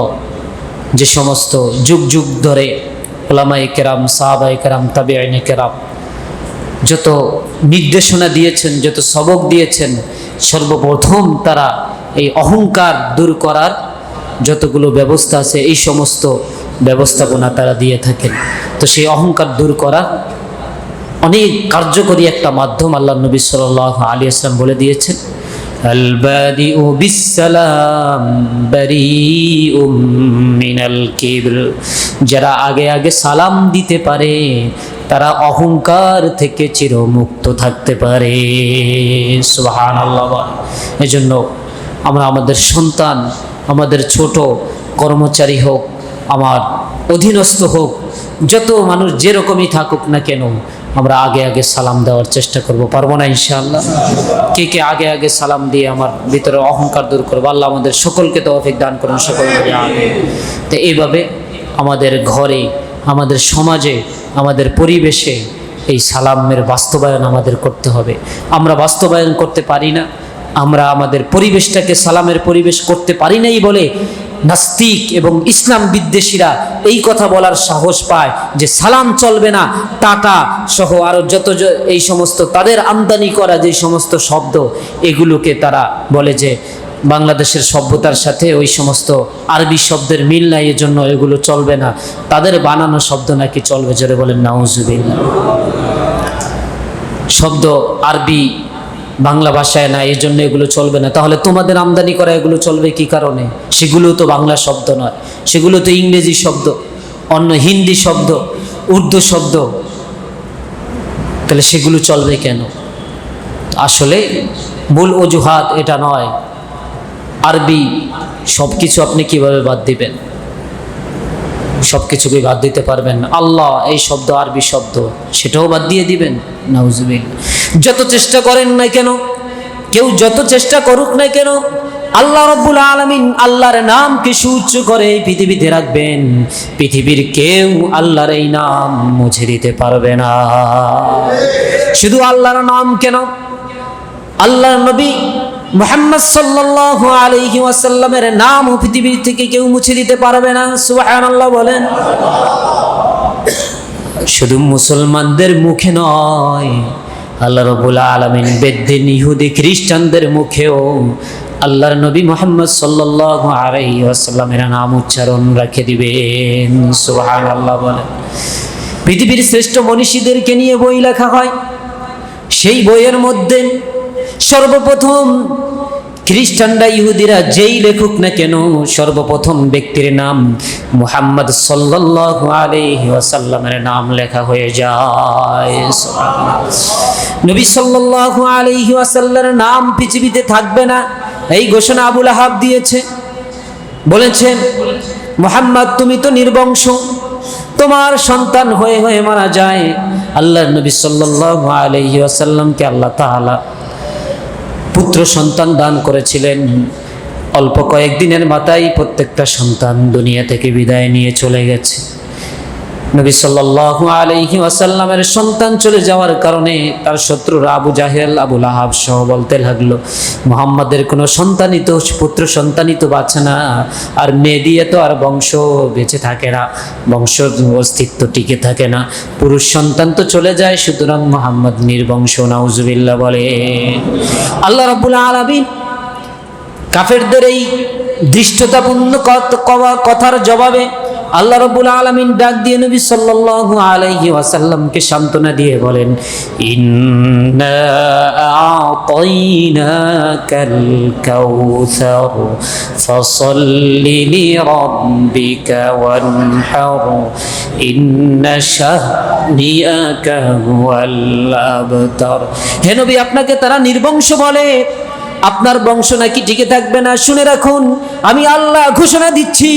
যে সমস্ত যুগ যুগ ধরে উলামায়ে কেরাম, সাহাবায়ে কেরাম, তাবিঈনে কেরাম যত নির্দেশনা দিয়েছেন, যত সবক দিয়েছেন, সর্বপ্রথম তারা এই অহংকার দূর করার যতগুলো ব্যবস্থা আছে এই সমস্ত ব্যবস্থাপনা তারা দিয়ে থাকেন। তো সেই অহংকার দূর করার অনেক কার্যকরী একটা মাধ্যম আল্লাহ নবী সাল্লাল্লাহু আলাইহি ওয়াসাল্লাম বলে দিয়েছেন, আল বাদিউ বিসসালাম বারিউম মিনাল কিবর। যারা আগে আগে সালাম দিতে পারে তারা অহংকার থেকে চিরমুক্ত থাকতে পারে। সুবহানাল্লাহ। এজন্য আমরা আমাদের সন্তান, আমাদের ছোট কর্মচারী হোক, আমার অধীনস্থ হোক, যত মানুষ যেরকমই থাকুক না কেন, আমরা আগে আগে সালাম দেওয়ার চেষ্টা করব। পারবো না ইনশাআল্লাহ? কে কে আগে আগে সালাম দিয়ে আমার ভিতরে অহংকার দূর করবো? আল্লাহ আমাদের সকলকে তৌফিক দান করুন, সকলকে আগে। তো এইভাবে আমাদের ঘরে, আমাদের সমাজে, আমাদের পরিবেশে এই সালামের বাস্তবায়ন আমাদের করতে হবে। আমরা বাস্তবায়ন করতে পারি না, আমরা আমাদের পরিবেশটাকে সালামের পরিবেশ করতে পারি নাই বলে নাস্তিক এবং ইসলাম বিদ্বেষীরা এই কথা বলার সাহস পায় যে সালাম চলবে না। টাটা সহ আরও যত এই সমস্ত তাদের আমদানি করা যে সমস্ত শব্দ, এগুলোকে তারা বলে যে বাংলাদেশের সভ্যতার সাথে ওই সমস্ত আরবি শব্দের মিল নাই, এজন্য এগুলো চলবে না। তাদের বানানো শব্দ নাকি চলবে। জোরে বলেন নাউজুবিল্লাহ। শব্দ আরবি বাংলা ভাষায় না, এই জন্য এগুলো চলবে না। তাহলে তোমাদের আমদানি করা এগুলো চলবে কি কারণে? সেগুলো তো বাংলা শব্দ নয়, সেগুলো তো ইংরেজি শব্দ, অন্য হিন্দি শব্দ, উর্দু শব্দ, তাহলে সেগুলো চলবে কেন? আসলে মূল অজুহাত এটা নয়। আরবি সব কিছু আপনি কিভাবে বাদ দিবেন? সব কিছুকে বাদ দিতে পারবেন না। আল্লাহ এই শব্দ আরবি শব্দ, সেটাও বাদ দিয়ে দিবেন? নাউজুবিল্লাহ। যত চেষ্টা করেন না কেন, কেউ যত চেষ্টা করুক না কেন, আল্লাহ রাব্বুল আলামিন আল্লাহর নামকে সুউচ্চ করে পৃথিবীতে রাখবেন। পৃথিবীর কেউ আল্লাহর এই নাম মুছে দিতে পারবে না। শুধু আল্লাহর নাম কেন, আল্লাহর নবী মুহাম্মদ সাল্লাল্লাহু আলাইহি ওয়াসাল্লামের নাম পৃথিবী থেকে কেউ মুছে দিতে পারবে না। সুবহানাল্লাহ বলেন। শুধু মুসলমানদের মুখে নয়, আল্লাহ রাব্বুল আলামিন বেদ্দিন, ইহুদি, খ্রিস্টানদের মুখেও আল্লাহর নবী মুহাম্মদ সাল্লাল্লাহু আলাইহি ওয়াসাল্লামের নাম উচ্চারণ রেখে দিবেন। সুবহানাল্লাহ বলেন। পৃথিবীর শ্রেষ্ঠ মনীষীদেরকে নিয়ে বই লেখা হয়, সেই বইয়ের মধ্যে সর্বপ্রথম খ্রিস্টানরা, ইহুদিরা যেই লেখুক না কেন, সর্বপ্রথম ব্যক্তির নাম মুহাম্মদ সাল্লাল্লাহু আলাইহি ওয়াসাল্লামের নাম লেখা হয়ে যায়। নবী সাল্লাল্লাহু আলাইহি ওয়াসাল্লামের নাম পৃথিবীতে থাকবে না, এই ঘোষণা আবু লাহাব দিয়েছে। বলেছেন, মুহাম্মদ তুমি তো নির্বংশ, তোমার সন্তান হয়ে হয়ে মারা যায়। আল্লাহর নবী সাল্লাল্লাহু আলাইহি ওয়াসাল্লামকে আল্লাহ তাআলা পুত্র সন্তান দান করেছিলেন। অল্প কয়েকদিনের মাথায় প্রত্যেকটা সন্তান দুনিয়া থেকে বিদায় নিয়ে চলে গেছে। নবী সাল্লাল্লাহু আলাইহি ওয়াসাল্লামের সন্তান চলে যাওয়ার কারণে তার শত্রুরা আবু জাহেল, আবু লাহাব সহ বলতে লাগলো, মুহাম্মাদের কোনো সন্তানই তো, পুত্র সন্তানই তো বাঁচে না, আর মেয়ে দিয়ে তো আর বংশ বেঁচে থাকে না, বংশ অস্তিত্ব টিকে থাকে না, পুরুষ সন্তান তো চলে যায়, সুতরাং মুহাম্মদ নির্বংশ। নাউজুবিল্লাহ বলে। আল্লাহ রাব্বুল আলামিন কাফেরদের এই দৃষ্টতাপূর্ণ কথার জবাবে আল্লাহ রাব্বুল আলামিন ডাক দিয়ে নবী সাল্লাল্লাহু আলাইহি ওয়াসাল্লামকে সান্ত্বনা দিয়ে বলেন, ইন্না আ'তাইনাকাল কাউসার ফাসাল্লি লিরাব্বিকা ওয়ানহার ইন্না শানিয়াকা হুয়াল আবতার। হে নবী, আপনাকে তারা নির্বংশ বলে, আপনার বংশ নাকি টিকে থাকবে না। শুনে রাখুন, আমি আল্লাহ ঘোষণা দিচ্ছি,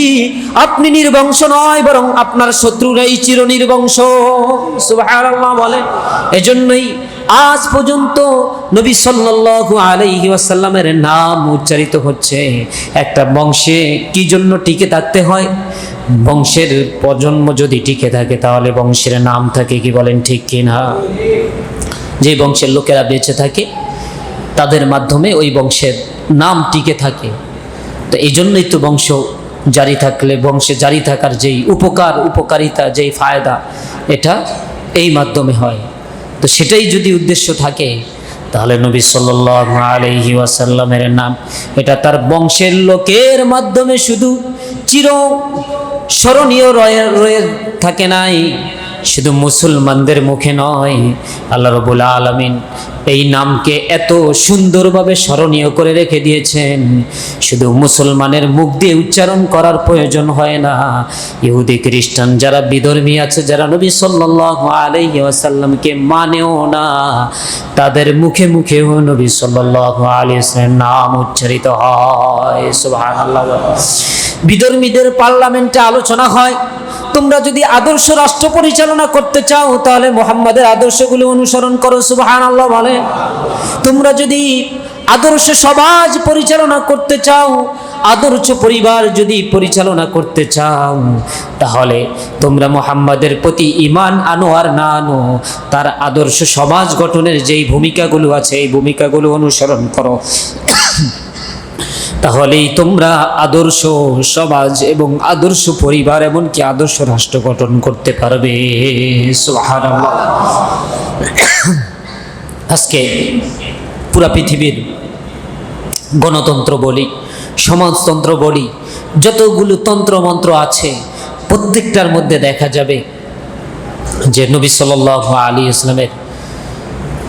আপনি নির্বংশ নয়, বরং আপনার শত্রুরাই চির নির্বংশ। সুবহানাল্লাহ বলে। এজন্যই আজ পর্যন্ত নবী সাল্লাল্লাহু আলাইহি ওয়াসাল্লামের নাম উচ্চারিত হচ্ছে। একটা বংশে কি জন্য টিকে থাকতে হয়? বংশের প্রজন্ম যদি টিকে থাকে তাহলে বংশের নাম থাকে, কি বলেন ঠিক কিনা? যে বংশের লোকেরা বেঁচে থাকে তাদের মাধ্যমে ওই বংশের নাম টিকে থাকে। তো এই জন্যই তো বংশ জারি থাকলে, বংশে জারি থাকার যেই উপকারিতা, যেই ফায়দা, এটা এই মাধ্যমে হয়। তো সেটাই যদি উদ্দেশ্য থাকে তাহলে নবী সাল্লাল্লাহু আলাইহি ওয়াসাল্লামের নাম, এটা তার বংশের লোকের মাধ্যমে শুধু চির স্মরণীয় রয়ে থাকে নাই, শুধু মুসলমানদের মুখে নয়, আল্লাহ রাব্বুল আলামিন এই নামকে এত সুন্দরভাবে স্মরণীয় করে রেখে দিয়েছেন, শুধু মুসলমানের মুখ দিয়ে উচ্চারণ করার প্রয়োজন হয় না। ইহুদি খ্রিস্টান যারা বিধর্মী আছে, যারা নবী সাল্লাল্লাহু আলাইহি ওয়াসাল্লামকে মানেও না, তাদের মুখে মুখেও নবী সাল্লাল্লাহু আলাইহি ওয়াসাল্লামের নাম উচ্চারিত হয়। সুবহানাল্লাহ। বিধর্মীদের পার্লামেন্টে আলোচনা হয়, তোমরা যদি আদর্শ রাষ্ট্র পরিচালনা করতে চাও তাহলে মুহাম্মাদের আদর্শগুলো অনুসরণ করো। সুবহানাল্লাহ বলে। তোমরা যদি আদর্শ সমাজ পরিচালনা করতে চাও, আদর্শ পরিবার যদি পরিচালনা করতে চাও, তাহলে তোমরা মুহাম্মাদের প্রতি ঈমান আনো আর না আনো, তার আদর্শ সমাজ গঠনের যেই ভূমিকাগুলো আছে এই ভূমিকাগুলো অনুসরণ করো, তাহলেই তোমরা আদর্শ সমাজ এবং আদর্শ পরিবার এমনকি আদর্শ রাষ্ট্র গঠন করতে পারবে। সুবহানাল্লাহ। আজকে পুরা পৃথিবীর গণতন্ত্র বলি, সমাজতন্ত্র বলি, যতগুলো তন্ত্রমন্ত্র আছে প্রত্যেকটার মধ্যে দেখা যাবে যে নবী সাল্লাল্লাহু আলাইহি ওয়াসাল্লামের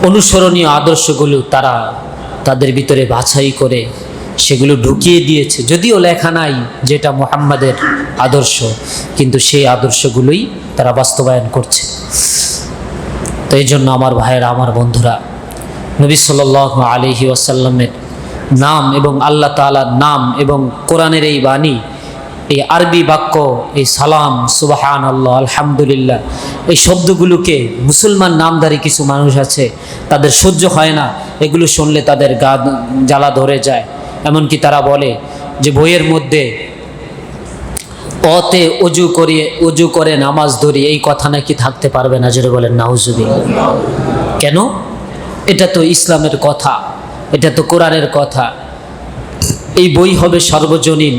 অনুসরণীয় আদর্শগুলো তারা তাদের ভিতরে বাছাই করে সেগুলো ঢুকিয়ে দিয়েছে। যদিও লেখা নাই যেটা মুহাম্মাদের আদর্শ, কিন্তু সেই আদর্শগুলোই তারা বাস্তবায়ন করছে। তো এই জন্য আমার ভাইয়েরা, আমার বন্ধুরা, নবী সাল্লাল্লাহু আলাইহি ওয়াসাল্লামের নাম এবং আল্লাহ তাআলার নাম এবং কোরআনের এই বাণী, এই আরবি বাক্য, এই সালাম, সুবহানাল্লাহ, আলহামদুলিল্লাহ, এই শব্দগুলোকে মুসলমান নামধারী কিছু মানুষ আছে তাদের সহ্য হয় না। এগুলো শুনলে তাদের গা জ্বালা ধরে যায়। এমনকি তারা বলে যে বইয়ের মধ্যে অতে অজু করে নামাজ ধরি, এই কথা নাকি থাকতে পারবে না। জোরে বলেন নাউজুবিল্লাহ। কেন? এটা তো ইসলামের কথা, এটা তো কোরআনের কথা। এই বই হবে সর্বজনীন,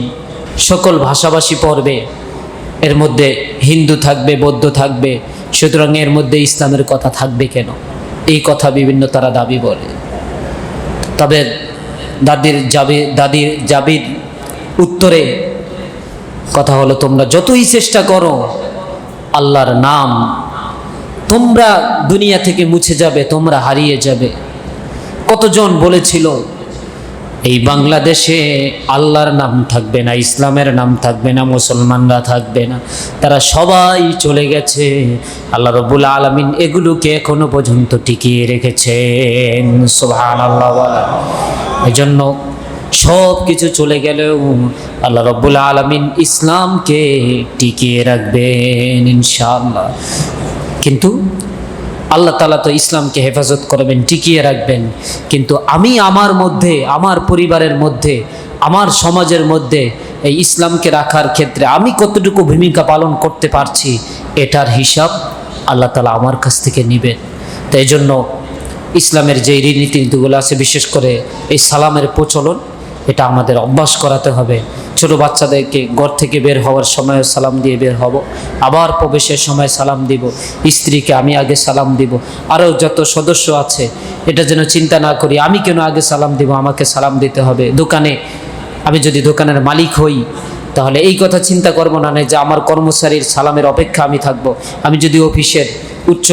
সকল ভাষাভাষী পড়বে, এর মধ্যে হিন্দু থাকবে, বৌদ্ধ থাকবে, সুতরাং এর মধ্যে ইসলামের কথা থাকবে কেন? এই কথা বিভিন্ন তারা দাবি বলে। তবে দাদির জাবির উত্তরে কথা হলো, তোমরা যতই চেষ্টা করো আল্লাহর নাম তোমরা দুনিয়া থেকে মুছে যাবে, তোমরা হারিয়ে যাবে। কতজন বলেছিল এই বাংলাদেশে আল্লাহর নাম থাকবে না, ইসলামের নাম থাকবে না, মুসলমানরা থাকবে না, তারা সবাই চলে গেছে। আল্লাহ রাব্বুল আলামিন এগুলোকে এখনো পর্যন্ত টিকিয়ে রেখেছেন। সুবহানাল্লাহ বলা। এজন্য সব কিছু চলে গেলেও আল্লাহ রাব্বুল আলামিন ইসলামকে টিকিয়ে রাখবেন ইনশাআল্লাহ। কিন্তু আল্লাহ তাআলা তো ইসলামকে হেফাজত করবেন, টিকিয়ে রাখবেন, কিন্তু আমি আমার মধ্যে, আমার পরিবারের মধ্যে, আমার সমাজের মধ্যে এই ইসলামকে রাখার ক্ষেত্রে আমি কতটুকু ভূমিকা পালন করতে পারছি, এটার হিসাব আল্লাহ তাআলা আমার কাছ থেকে নেবেন। তো এই জন্য ইসলামের যে রীতিনীতিগুলো আছে, বিশেষ করে এই সালামের প্রচলন, এটা আমাদের অভ্যাস করাতে হবে। ছোট বাচ্চাদেরকে ঘর থেকে বের হওয়ার সময় সালাম দিয়ে বের হব, আবার প্রবেশের সময় সালাম দিব, স্ত্রীকে আমি আগে সালাম দিব, আরও যত সদস্য আছে এটা যেন চিন্তা না করি আমি কেন আগে সালাম দিব, আমাকে সালাম দিতে হবে। দোকানে আমি যদি দোকানের মালিক হই তাহলে এই কথা চিন্তা করব না যে আমার কর্মচারীর সালামের অপেক্ষা আমি থাকব। আমি যদি অফিসের উচ্চ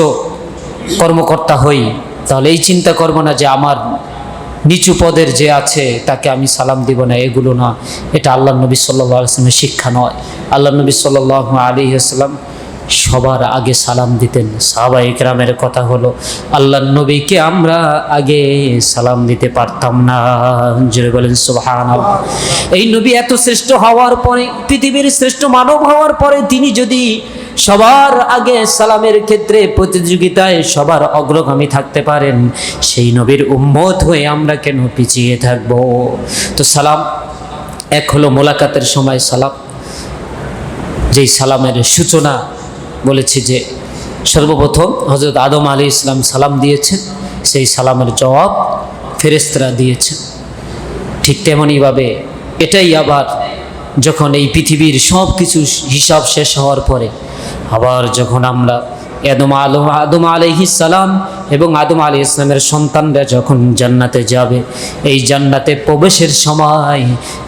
কর্মকর্তা হই তাহলে এই চিন্তা করব না যে আমার নিচু পদের যে আছে তাকে আমি সালাম দিব না, এগুলো না। এটা আল্লাহ নবী সাল্লাল্লাহু আলাইহি ওয়াসাল্লামের শিক্ষা নয়। আল্লাহ নবী সাল্লাল্লাহু আলাইহি ওয়াসাল্লাম সবার আগে সালাম দিতেন। সাহাবায়ে কেরামের কথা হলো আল্লাহর নবীকে আমরা আগে সালাম দিতে পারতাম না। জোরে বলেন সুবহানাল্লাহ। এই নবী এত শ্রেষ্ঠ হওয়ার পরে, পৃথিবীর শ্রেষ্ঠ মানব হওয়ার পরে, তিনি যদি সবার আগে সালামের ক্ষেত্রে প্রতিযোগিতায় সবার অগ্রগামী থাকতে পারেন, সেই নবীর উম্মত হয়ে আমরা কেন পিছিয়ে থাকব? তো সালাম এক হলো মোলাকাতের সময় সালাম, যেই সালামের সূচনা বলেছি যে সর্বপ্রথম হযরত আদম আলাইহিস সালাম সালাম দিয়েছেন, সেই সালামের জবাব ফেরেশতারা দিয়েছেন। ঠিক তেমনইভাবে এটাই আবার যখন এই পৃথিবীর সব কিছু হিসাব শেষ হওয়ার পরে আবার যখন আমরা আদম আলাইহিস সালাম এবং আদম আলাইহিস সালামের সন্তানরা যখন জান্নাতে যাবে, এই জান্নাতে প্রবেশের সময়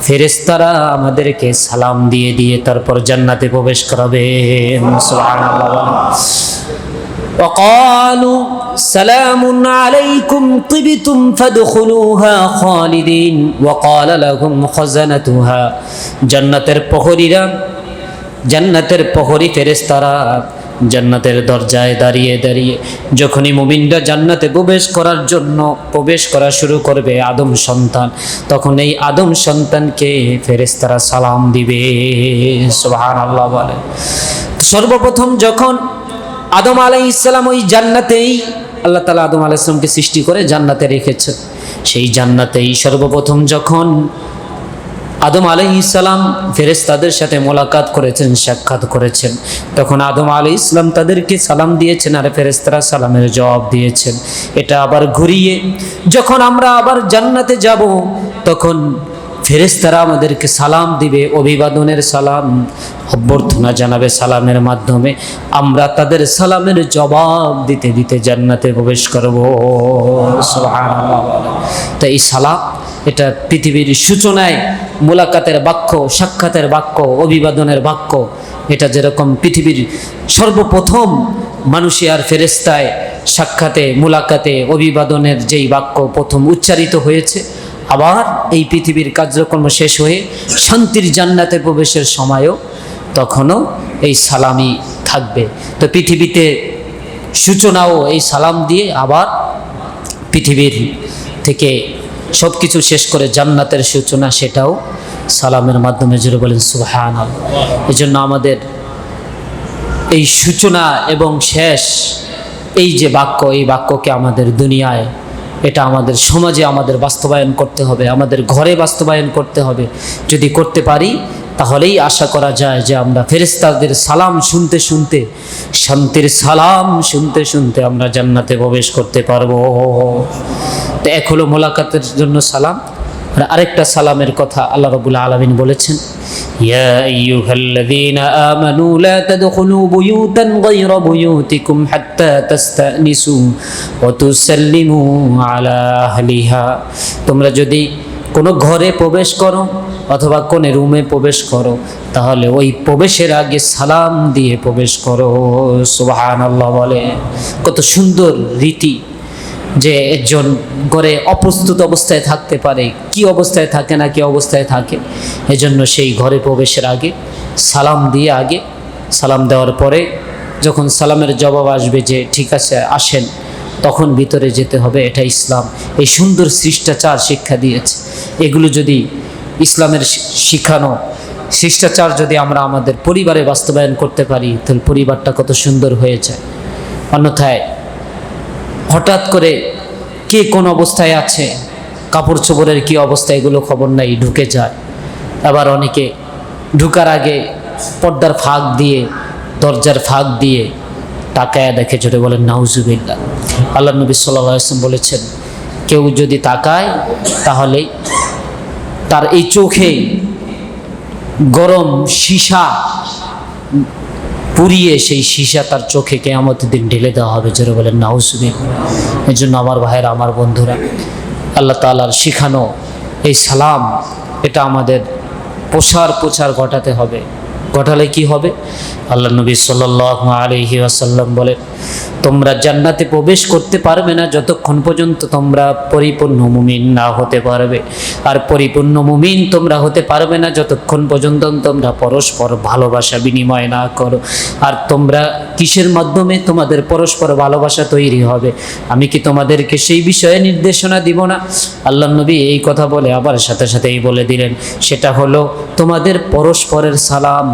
ফেরেশতারা আমাদেরকে সালাম দিয়ে দিয়ে তারপর জান্নাতে প্রবেশ করাবেন। সুবহানাল্লাহ। وقالوا سلام عليكم طبتم فادخلوها خالدين وقال لهم خزنتها। জান্নাতের প্রহরী ফেরেশতারা জান্নাতের দরজায় দাঁড়িয়ে দাঁড়িয়ে যখনই মুমিনরা জান্নাতে প্রবেশ করা শুরু করবে আদম সন্তান, তখন এই আদম সন্তানকে ফেরেশতারা সালাম দিবে। সুবহানাল্লাহ বলে। সর্বপ্রথম যখন আদম আলাইহিস সালাম ওই জান্নাতেই, আল্লাহ তাআলা আদম আলাইহিস সালামকে সৃষ্টি করে জান্নাতে রেখেছেন, সেই জান্নাতেই সর্বপ্রথম যখন আদম আলাইহিস সালাম ফেরেশতাদের সাথে মোলাকাত করেছেন, সাক্ষাৎ করেছেন, তখন আদম আলাইহিস সালাম তাদেরকে সালাম দিয়েছেন আর ফেরেশতারা সালামের জবাব দিয়েছেন। এটা আবার ঘুরিয়ে যখন আমরা আবার জান্নাতে যাব তখন ফেরেশতারা আমাদেরকে সালাম দিবে, অভিবাদনের সালাম, অভ্যর্থনা জানাবে সালামের মাধ্যমে, আমরা তাদের সালামের জবাব দিতে দিতে জান্নাতে প্রবেশ করব। সুবহানাল্লাহ। তাই এই সালাম এটা পৃথিবীর সূচনায় মোলাকাতের বাক্য, সাক্ষাতের বাক্য, অভিবাদনের বাক্য, এটা যেরকম পৃথিবীর সর্বপ্রথম মানুষে আর ফেরেশতায় সাক্ষাতে, মোলাকাতে, অভিবাদনের যেই বাক্য প্রথম উচ্চারিত হয়েছে, আবার এই পৃথিবীর কার্যক্রম শেষ হয়ে শান্তির জান্নাতে প্রবেশের সময়ও তখনও এই সালামই থাকবে। তো পৃথিবীতে সূচনাও এই সালাম দিয়ে, আবার পৃথিবীর থেকে সব কিছু শেষ করে জান্নাতের সূচনা, সেটাও সালামের মাধ্যমে। জোরে বলেন সুবহানাল্লাহ। এই জন্য আমাদের এই সূচনা এবং শেষ এই যে বাক্য, এই বাক্যকে আমাদের দুনিয়ায়, এটা আমাদের সমাজে আমাদের বাস্তবায়ন করতে হবে, আমাদের ঘরে বাস্তবায়ন করতে হবে। যদি করতে পারি তাহলেই আশা করা যায় যে আমরা ফেরেশতাদের সালাম শুনতে শুনতে, শান্তির সালাম শুনতে শুনতে আমরা জান্নাতে প্রবেশ করতে পারবো। তো এক হলো মোলাকাতের জন্য সালাম, আর আরেকটা সালামের কথা আল্লাহ রাব্বুল আলামিন বলেছেন, ইয়া আইয়ুহাল্লাযীনা আমানু লা তাদখুলু বুয়ুতান গায়রা বুয়ুতিকুম হাত্তা তাস্তানিসু ওয়া তুসাল্লিমু আলা আহলিহা। তোমরা যদি কোনো ঘরে প্রবেশ করো অথবা কোনো রুমে প্রবেশ করো তাহলে ওই প্রবেশের আগে সালাম দিয়ে প্রবেশ করো। সুবহানাল্লাহ বলে। কত সুন্দর রীতি যে একজন ঘরে অপ্রস্তুত অবস্থায় থাকতে পারে, কি অবস্থায় থাকে না কি অবস্থায় থাকে, এজন্য সেই ঘরে প্রবেশের আগে সালাম দিয়ে, আগে সালাম দেওয়ার পরে যখন সালামের জবাব আসবে যে ঠিক আছে আসেন, তখন ভিতরে যেতে হবে। এটা ইসলাম এই সুন্দর শিষ্টাচার শিক্ষা দিয়েছে। এগুলো যদি ইসলামের শিখানো শিষ্টাচার যদি আমরা আমাদের পরিবারে বাস্তবায়ন করতে পারি, তাহলে পরিবারটা কত সুন্দর হয়ে যায়। অন্যথায় হঠাৎ করে কে কোন অবস্থায় আছে, কাপড় চোপড়ের কী অবস্থা, এগুলো খবর নাই, ঢুকে যায়। আবার অনেকে ঢুকার আগে পর্দার ফাঁক দিয়ে, দরজার ফাঁক দিয়ে তাকায়া দেখে, জোরে বলেন নাউজুবিল্লাহ। আল্লাহ নবী সাল্লাল্লাহু আলাইহি ওয়াসাল্লাম বলেছেন, কেউ যদি তাকায় তাহলে তার এই চোখে গরম সীসা পুড়িয়ে সেই সীসা তার চোখে কিয়ামতের দিন ঢেলে দেওয়া হবে, জোরে বলেন নাউজুবিল্লাহ। এই জন্য আমার ভাইয়েরা, আমার বন্ধুরা, আল্লাহ তাআলার শিখানো এই সালাম, এটা আমাদের প্রচার ঘটাতে হবে। ঘটালে কি হবে? আল্লাহ নবী সাল্লাল্লাহু আলাইহি ওয়াসাল্লাম বলেন, তোমরা জান্নাতে প্রবেশ করতে পারবে না যতক্ষণ পর্যন্ত তোমরা পরিপূর্ণ মুমিন না হতে পারবে। আর পরিপূর্ণ মুমিন তোমরা হতে পারবে না যতক্ষণ পর্যন্ত তোমরা পরস্পর ভালোবাসা বিনিময় না করো। আর তোমরা কিসের মাধ্যমে তোমাদের পরস্পর ভালোবাসা তৈরি হবে, আমি কি তোমাদেরকে সেই বিষয়ে নির্দেশনা দিব না? আল্লাহ নবী এই কথা বলে আবার সাথে সাথেই বলে দিলেন, সেটা হলো তোমাদের পরস্পরের সালাম।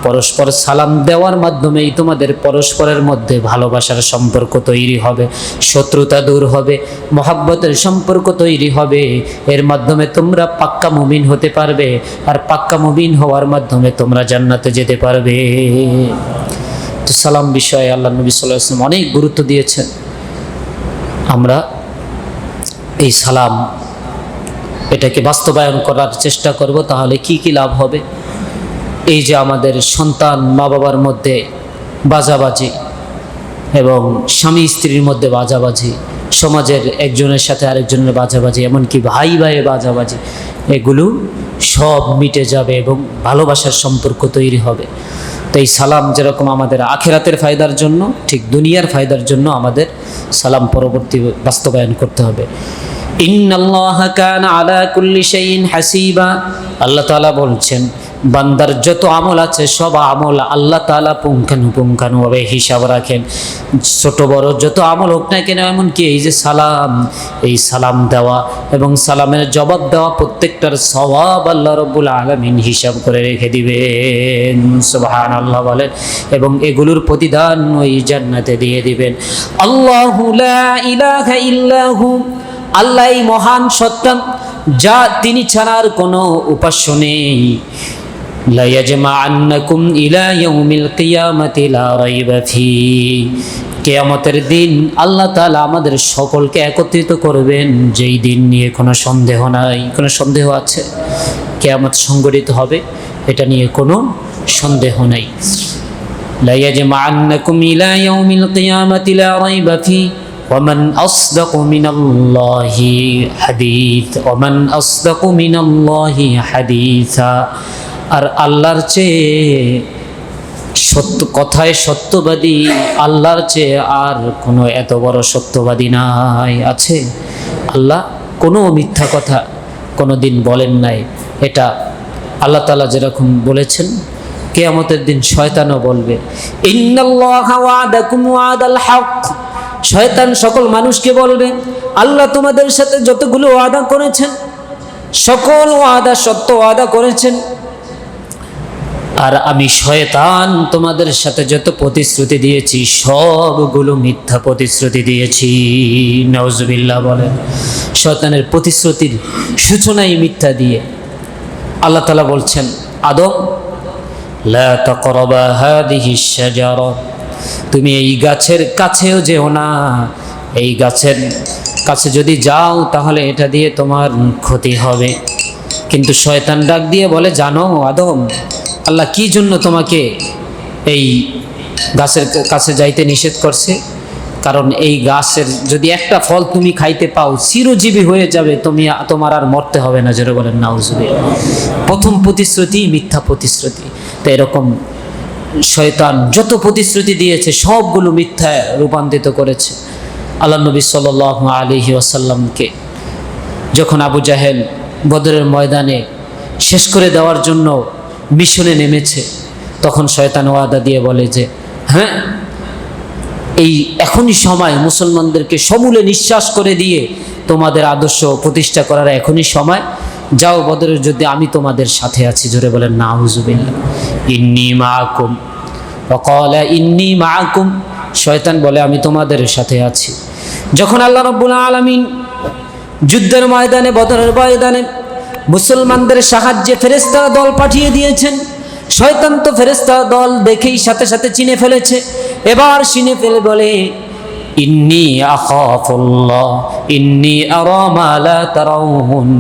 পরস্পর সালাম দেওয়ার মাধ্যমেই তোমাদের পরস্পরের মধ্যে ভালোবাসার সম্পর্ক তৈরি হবে, শত্রুতা দূর হবে, মহাব্বতের সম্পর্ক তৈরি হবে। এর মাধ্যমে তোমরা পাক্কা মুমিন হতে পারবে, আর পাক্কা মুমিন হওয়ার মাধ্যমে তোমরা জান্নাতে যেতে পারবে। তো সালাম বিষয়ে আল্লাহ নবী সাল্লাল্লাহু আলাইহি ওয়াসাল্লাম অনেক গুরুত্ব দিয়েছেন। আমরা এই সালাম এটাকে বাস্তবায়ন করার চেষ্টা করব, তাহলে কি কি লাভ হবে? এই যে আমাদের সন্তান মা বাবার মধ্যে বাজাবাজি, এবং স্বামী স্ত্রীর মধ্যে বাজাবাজি, সমাজের একজনের সাথে আরেকজনের বাজাবাজি, এমনকি ভাই ভাইয়ের বাজাবাজি, এগুলো সব মিটে যাবে এবং ভালোবাসার সম্পর্ক তৈরি হবে। তো এই সালাম যেরকম আমাদের আখিরাতের ফায়দার জন্য, ঠিক দুনিয়ার ফায়দার জন্য আমাদের সালাম পরবর্তী বাস্তবায়ন করতে হবে। ইন্নাল্লাহা কানা আলা কুল্লি শাইইন হাসিবা। আল্লাহ তাআলা বলছেন, বান্দার যত আমল আছে সব আমল আল্লাহ তাআলা পুঙ্খানুপুঙ্খানুভাবে হিসাব রাখেন। ছোট বড় যত আমল হোক না কেন, এমনকি এই যে সালাম, এই সালাম দেওয়া এবং সালামের জবাব দেওয়া, প্রত্যেকটার সওয়াব আল্লাহ রাব্বুল আলামিন হিসাব করে রেখে দিবেন। সুবহানাল্লাহ বলেন। এবং এগুলোর প্রতিদান ওই জান্নাতে দিয়ে দিবেন। আল্লাহু লা ইলাহা ইল্লাহু, আল্লাহ মহান সত্তা, যা তিনি ছাড়ার কোনো উপাস্য নেই। লা ইয়াজমাআন্নাকুম ইলা ইয়াউমিল কিয়ামাতি লা রাইবা ফি, কিয়ামতের দিন আল্লাহ তাআলা আমাদের সকলকে একত্রিত করবেন, যেই দিন নিয়ে কোনো সন্দেহ নাই। কোনো সন্দেহ আছে? কিয়ামত সংঘটিত হবে, এটা নিয়ে কোনো সন্দেহ নাই। লা ইয়াজমাআন্নাকুম ইলা ইয়াউমিল কিয়ামাতি লা রাইবা ফি ওয়ামান আসদাকু মিনাল্লাহি হাদিস, ওয়ামান আসদাকু মিনাল্লাহি হাদিসা। আর আল্লাহর চেয়ে সত্য কথায় সত্যবাদী, আল্লাহর চেয়ে আর কোনো এত বড় সত্যবাদী নাই। আছে? আল্লাহ কোনো মিথ্যা কথা কোনো দিন বলেন নাই। এটা আল্লাহ তাআলা যেরকম বলেছেন, কিয়ামতের দিন শয়তানও বলবে, ইন্নাল্লাহা ওয়াদাকুম ওয়াদাল হক। শয়তান সকল মানুষকে বলবে, আল্লাহ তোমাদের সাথে যতগুলো ওয়াদা করেছেন সকল ওয়াদা সত্য ওয়াদা করেছেন, আর আমি শয়তান তোমাদের সাথে যত প্রতিশ্রুতি দিয়েছি সবগুলো মিথ্যা প্রতিশ্রুতি দিয়েছি। নাউজুবিল্লাহ বলেন। শয়তানের প্রতিশ্রুতির সূচনাই মিথ্যা দিয়ে আল্লাহ তাআলা বলছেন, আদম লা তাকরাবা হাদিহিশ শাজারা, তুমি এই গাছের কাছেও যেও না। এই গাছের কাছে যদি যাও তাহলে এটা দিয়ে তোমার ক্ষতি হবে। কিন্তু শয়তান ডাক দিয়ে বলে, জানো আদম, আল্লাহ কি জন্য তোমাকে এই গাছের কাছে যাইতে নিষেধ করছে? কারণ এই গাছের যদি একটা ফল তুমি খাইতে পাও, চিরজীবী হয়ে যাবে, তোমার আর মরতে হবে না। যেটা বলেন নাউজুবিল্লাহ। প্রথম প্রতিশ্রুতি মিথ্যা প্রতিশ্রুতি। তো এরকম শয়তান যত প্রতিশ্রুতি দিয়েছে সবগুলো মিথ্যায় রূপান্তরিত করেছে। আল্লাহ নবী সাল্লাল্লাহু আলাইহি ওয়াসাল্লামকে যখন আবু জাহেল বদরের ময়দানে শেষ করে দেওয়ার জন্য মিশনে নেমেছে, তখন শয়তান ওয়াদা দিয়ে বলে যে হ্যাঁ, এই এখনই সময় মুসলমানদেরকে সমূলে নিঃশ্বাস করে দিয়ে তোমাদের আদর্শ প্রতিষ্ঠা করার এখনই সময়, যাও বদরের যুদ্ধে, আমি তোমাদের সাথে আছি। জোরে বলেন নাউজুবিল্লাহ। ইন্নী মাআকুম ওয়া ক্বালা ইন্নী মাআকুম, শয়তান বলে আমি তোমাদের সাথে আছি। যখন আল্লাহ রাব্বুল আলামিন যুদ্ধের ময়দানে, বদরের ময়দানে মুসলমানদের সাহায্যে ফেরেশতা দল পাঠিয়ে দিয়েছেন, শয়তান তো ফেরেশতা দল দেখেই সাথে সাথে চিনে ফেলেছে। এবার চিনে ফেলে বলে ইন্নী আখাফুল্লাহ ইন্নী আরা মা লা তারাউন।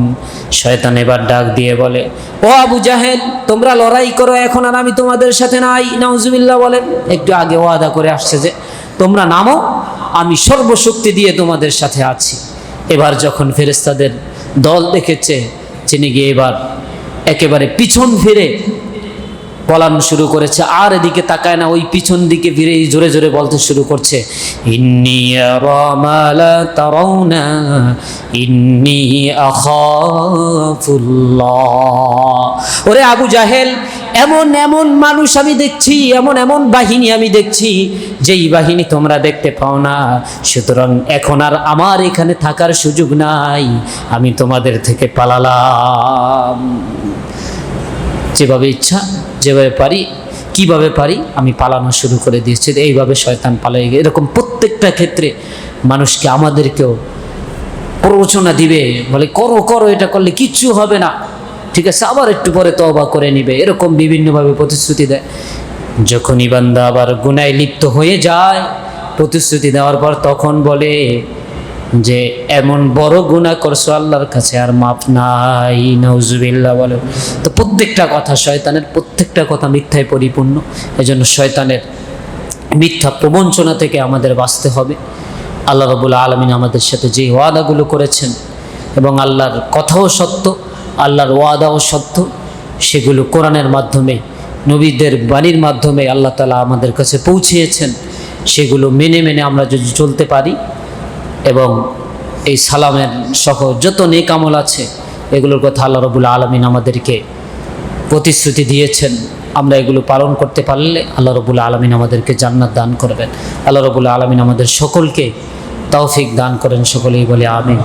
শয়তান এবার ডাক দিয়ে বলে, ও আবু জাহেল, তোমরা লড়াই করো, এখন আর আমি তোমাদের সাথে নাই। নাউজুবিল্লাহ বলেন। একটু আগে ওয়াদা করে আসছে যে তোমরা নামো, আমি সর্বশক্তি দিয়ে তোমাদের সাথে আছি। এবার যখন ফেরেশতাদের দল দেখেছে, চিনে গিয়ে এবার একেবারে পিছন ফিরে পলানো শুরু করেছে, আর এদিকে তাকায় না, ওই পিছন দিকে ফিরে জোরে জোরে বলতে শুরু করছে ইন্নী আরা মা লা তারাউনা ইন্নী আখাফুল্লাহ। ওরে আবু জাহেল, এমন এমন মানুষ আমি দেখছি, এমন এমন বাহিনী আমি দেখছি, যেই বাহিনী তোমরা দেখতে পাও না। সুতরাং এখন আর আমার এখানে থাকার সুযোগ নাই, আমি তোমাদের থেকে পালালাম। যেভাবে ইচ্ছা, যেভাবে পারি, কিভাবে পারি আমি পালানো শুরু করে দিয়েছি। এইভাবে শয়তান পালাই। এরকম প্রত্যেকটা ক্ষেত্রে মানুষকে, আমাদেরকেও প্ররোচনা দিবে, বলে করো করো, এটা করলে কিচ্ছু হবে না, ঠিক আছে, আবার একটু পরে তওবা করে নিবে, এরকম বিভিন্নভাবে প্রতিশ্রুতি দেয়। যখনই বান্দা আবার গুনায় লিপ্ত হয়ে যায়, প্রতিশ্রুতি দেওয়ার পর তখন বলে যে এমন বড় গুনাহ করছো, আল্লাহর কাছে আর মাপ নাই। নাউজুবিল্লাহ বলে। তো প্রত্যেকটা কথা, শয়তানের প্রত্যেকটা কথা মিথ্যায় পরিপূর্ণ। এজন্য শয়তানের মিথ্যা প্রবঞ্চনা থেকে আমাদের বাঁচতে হবে। আল্লাহ রাব্বুল আলামিন আমাদের সাথে যে ওয়াদাগুলো করেছেন, এবং আল্লাহর কথাও সত্য, আল্লাহর ওয়াদাও সত্য, সেগুলো কোরআনের মাধ্যমে, নবীদের বাণীর মাধ্যমে আল্লাহ তাআলা আমাদের কাছে পৌঁছিয়েছেন। সেগুলো মেনে মেনে আমরা যদি চলতে পারি, এবং এই সালামের সহ যত নেক আমল আছে, এগুলোর কথা আল্লাহ রাব্বুল আলামিন আমাদেরকে প্রতিশ্রুতি দিয়েছেন, আমরা এগুলো পালন করতে পারলে আল্লাহ রাব্বুল আলামিন আমাদেরকে জান্নাত দান করবেন। আল্লাহ রাব্বুল আলামিন আমাদের সকলকে তৌফিক দান করেন। সকলেই বলে আমিন।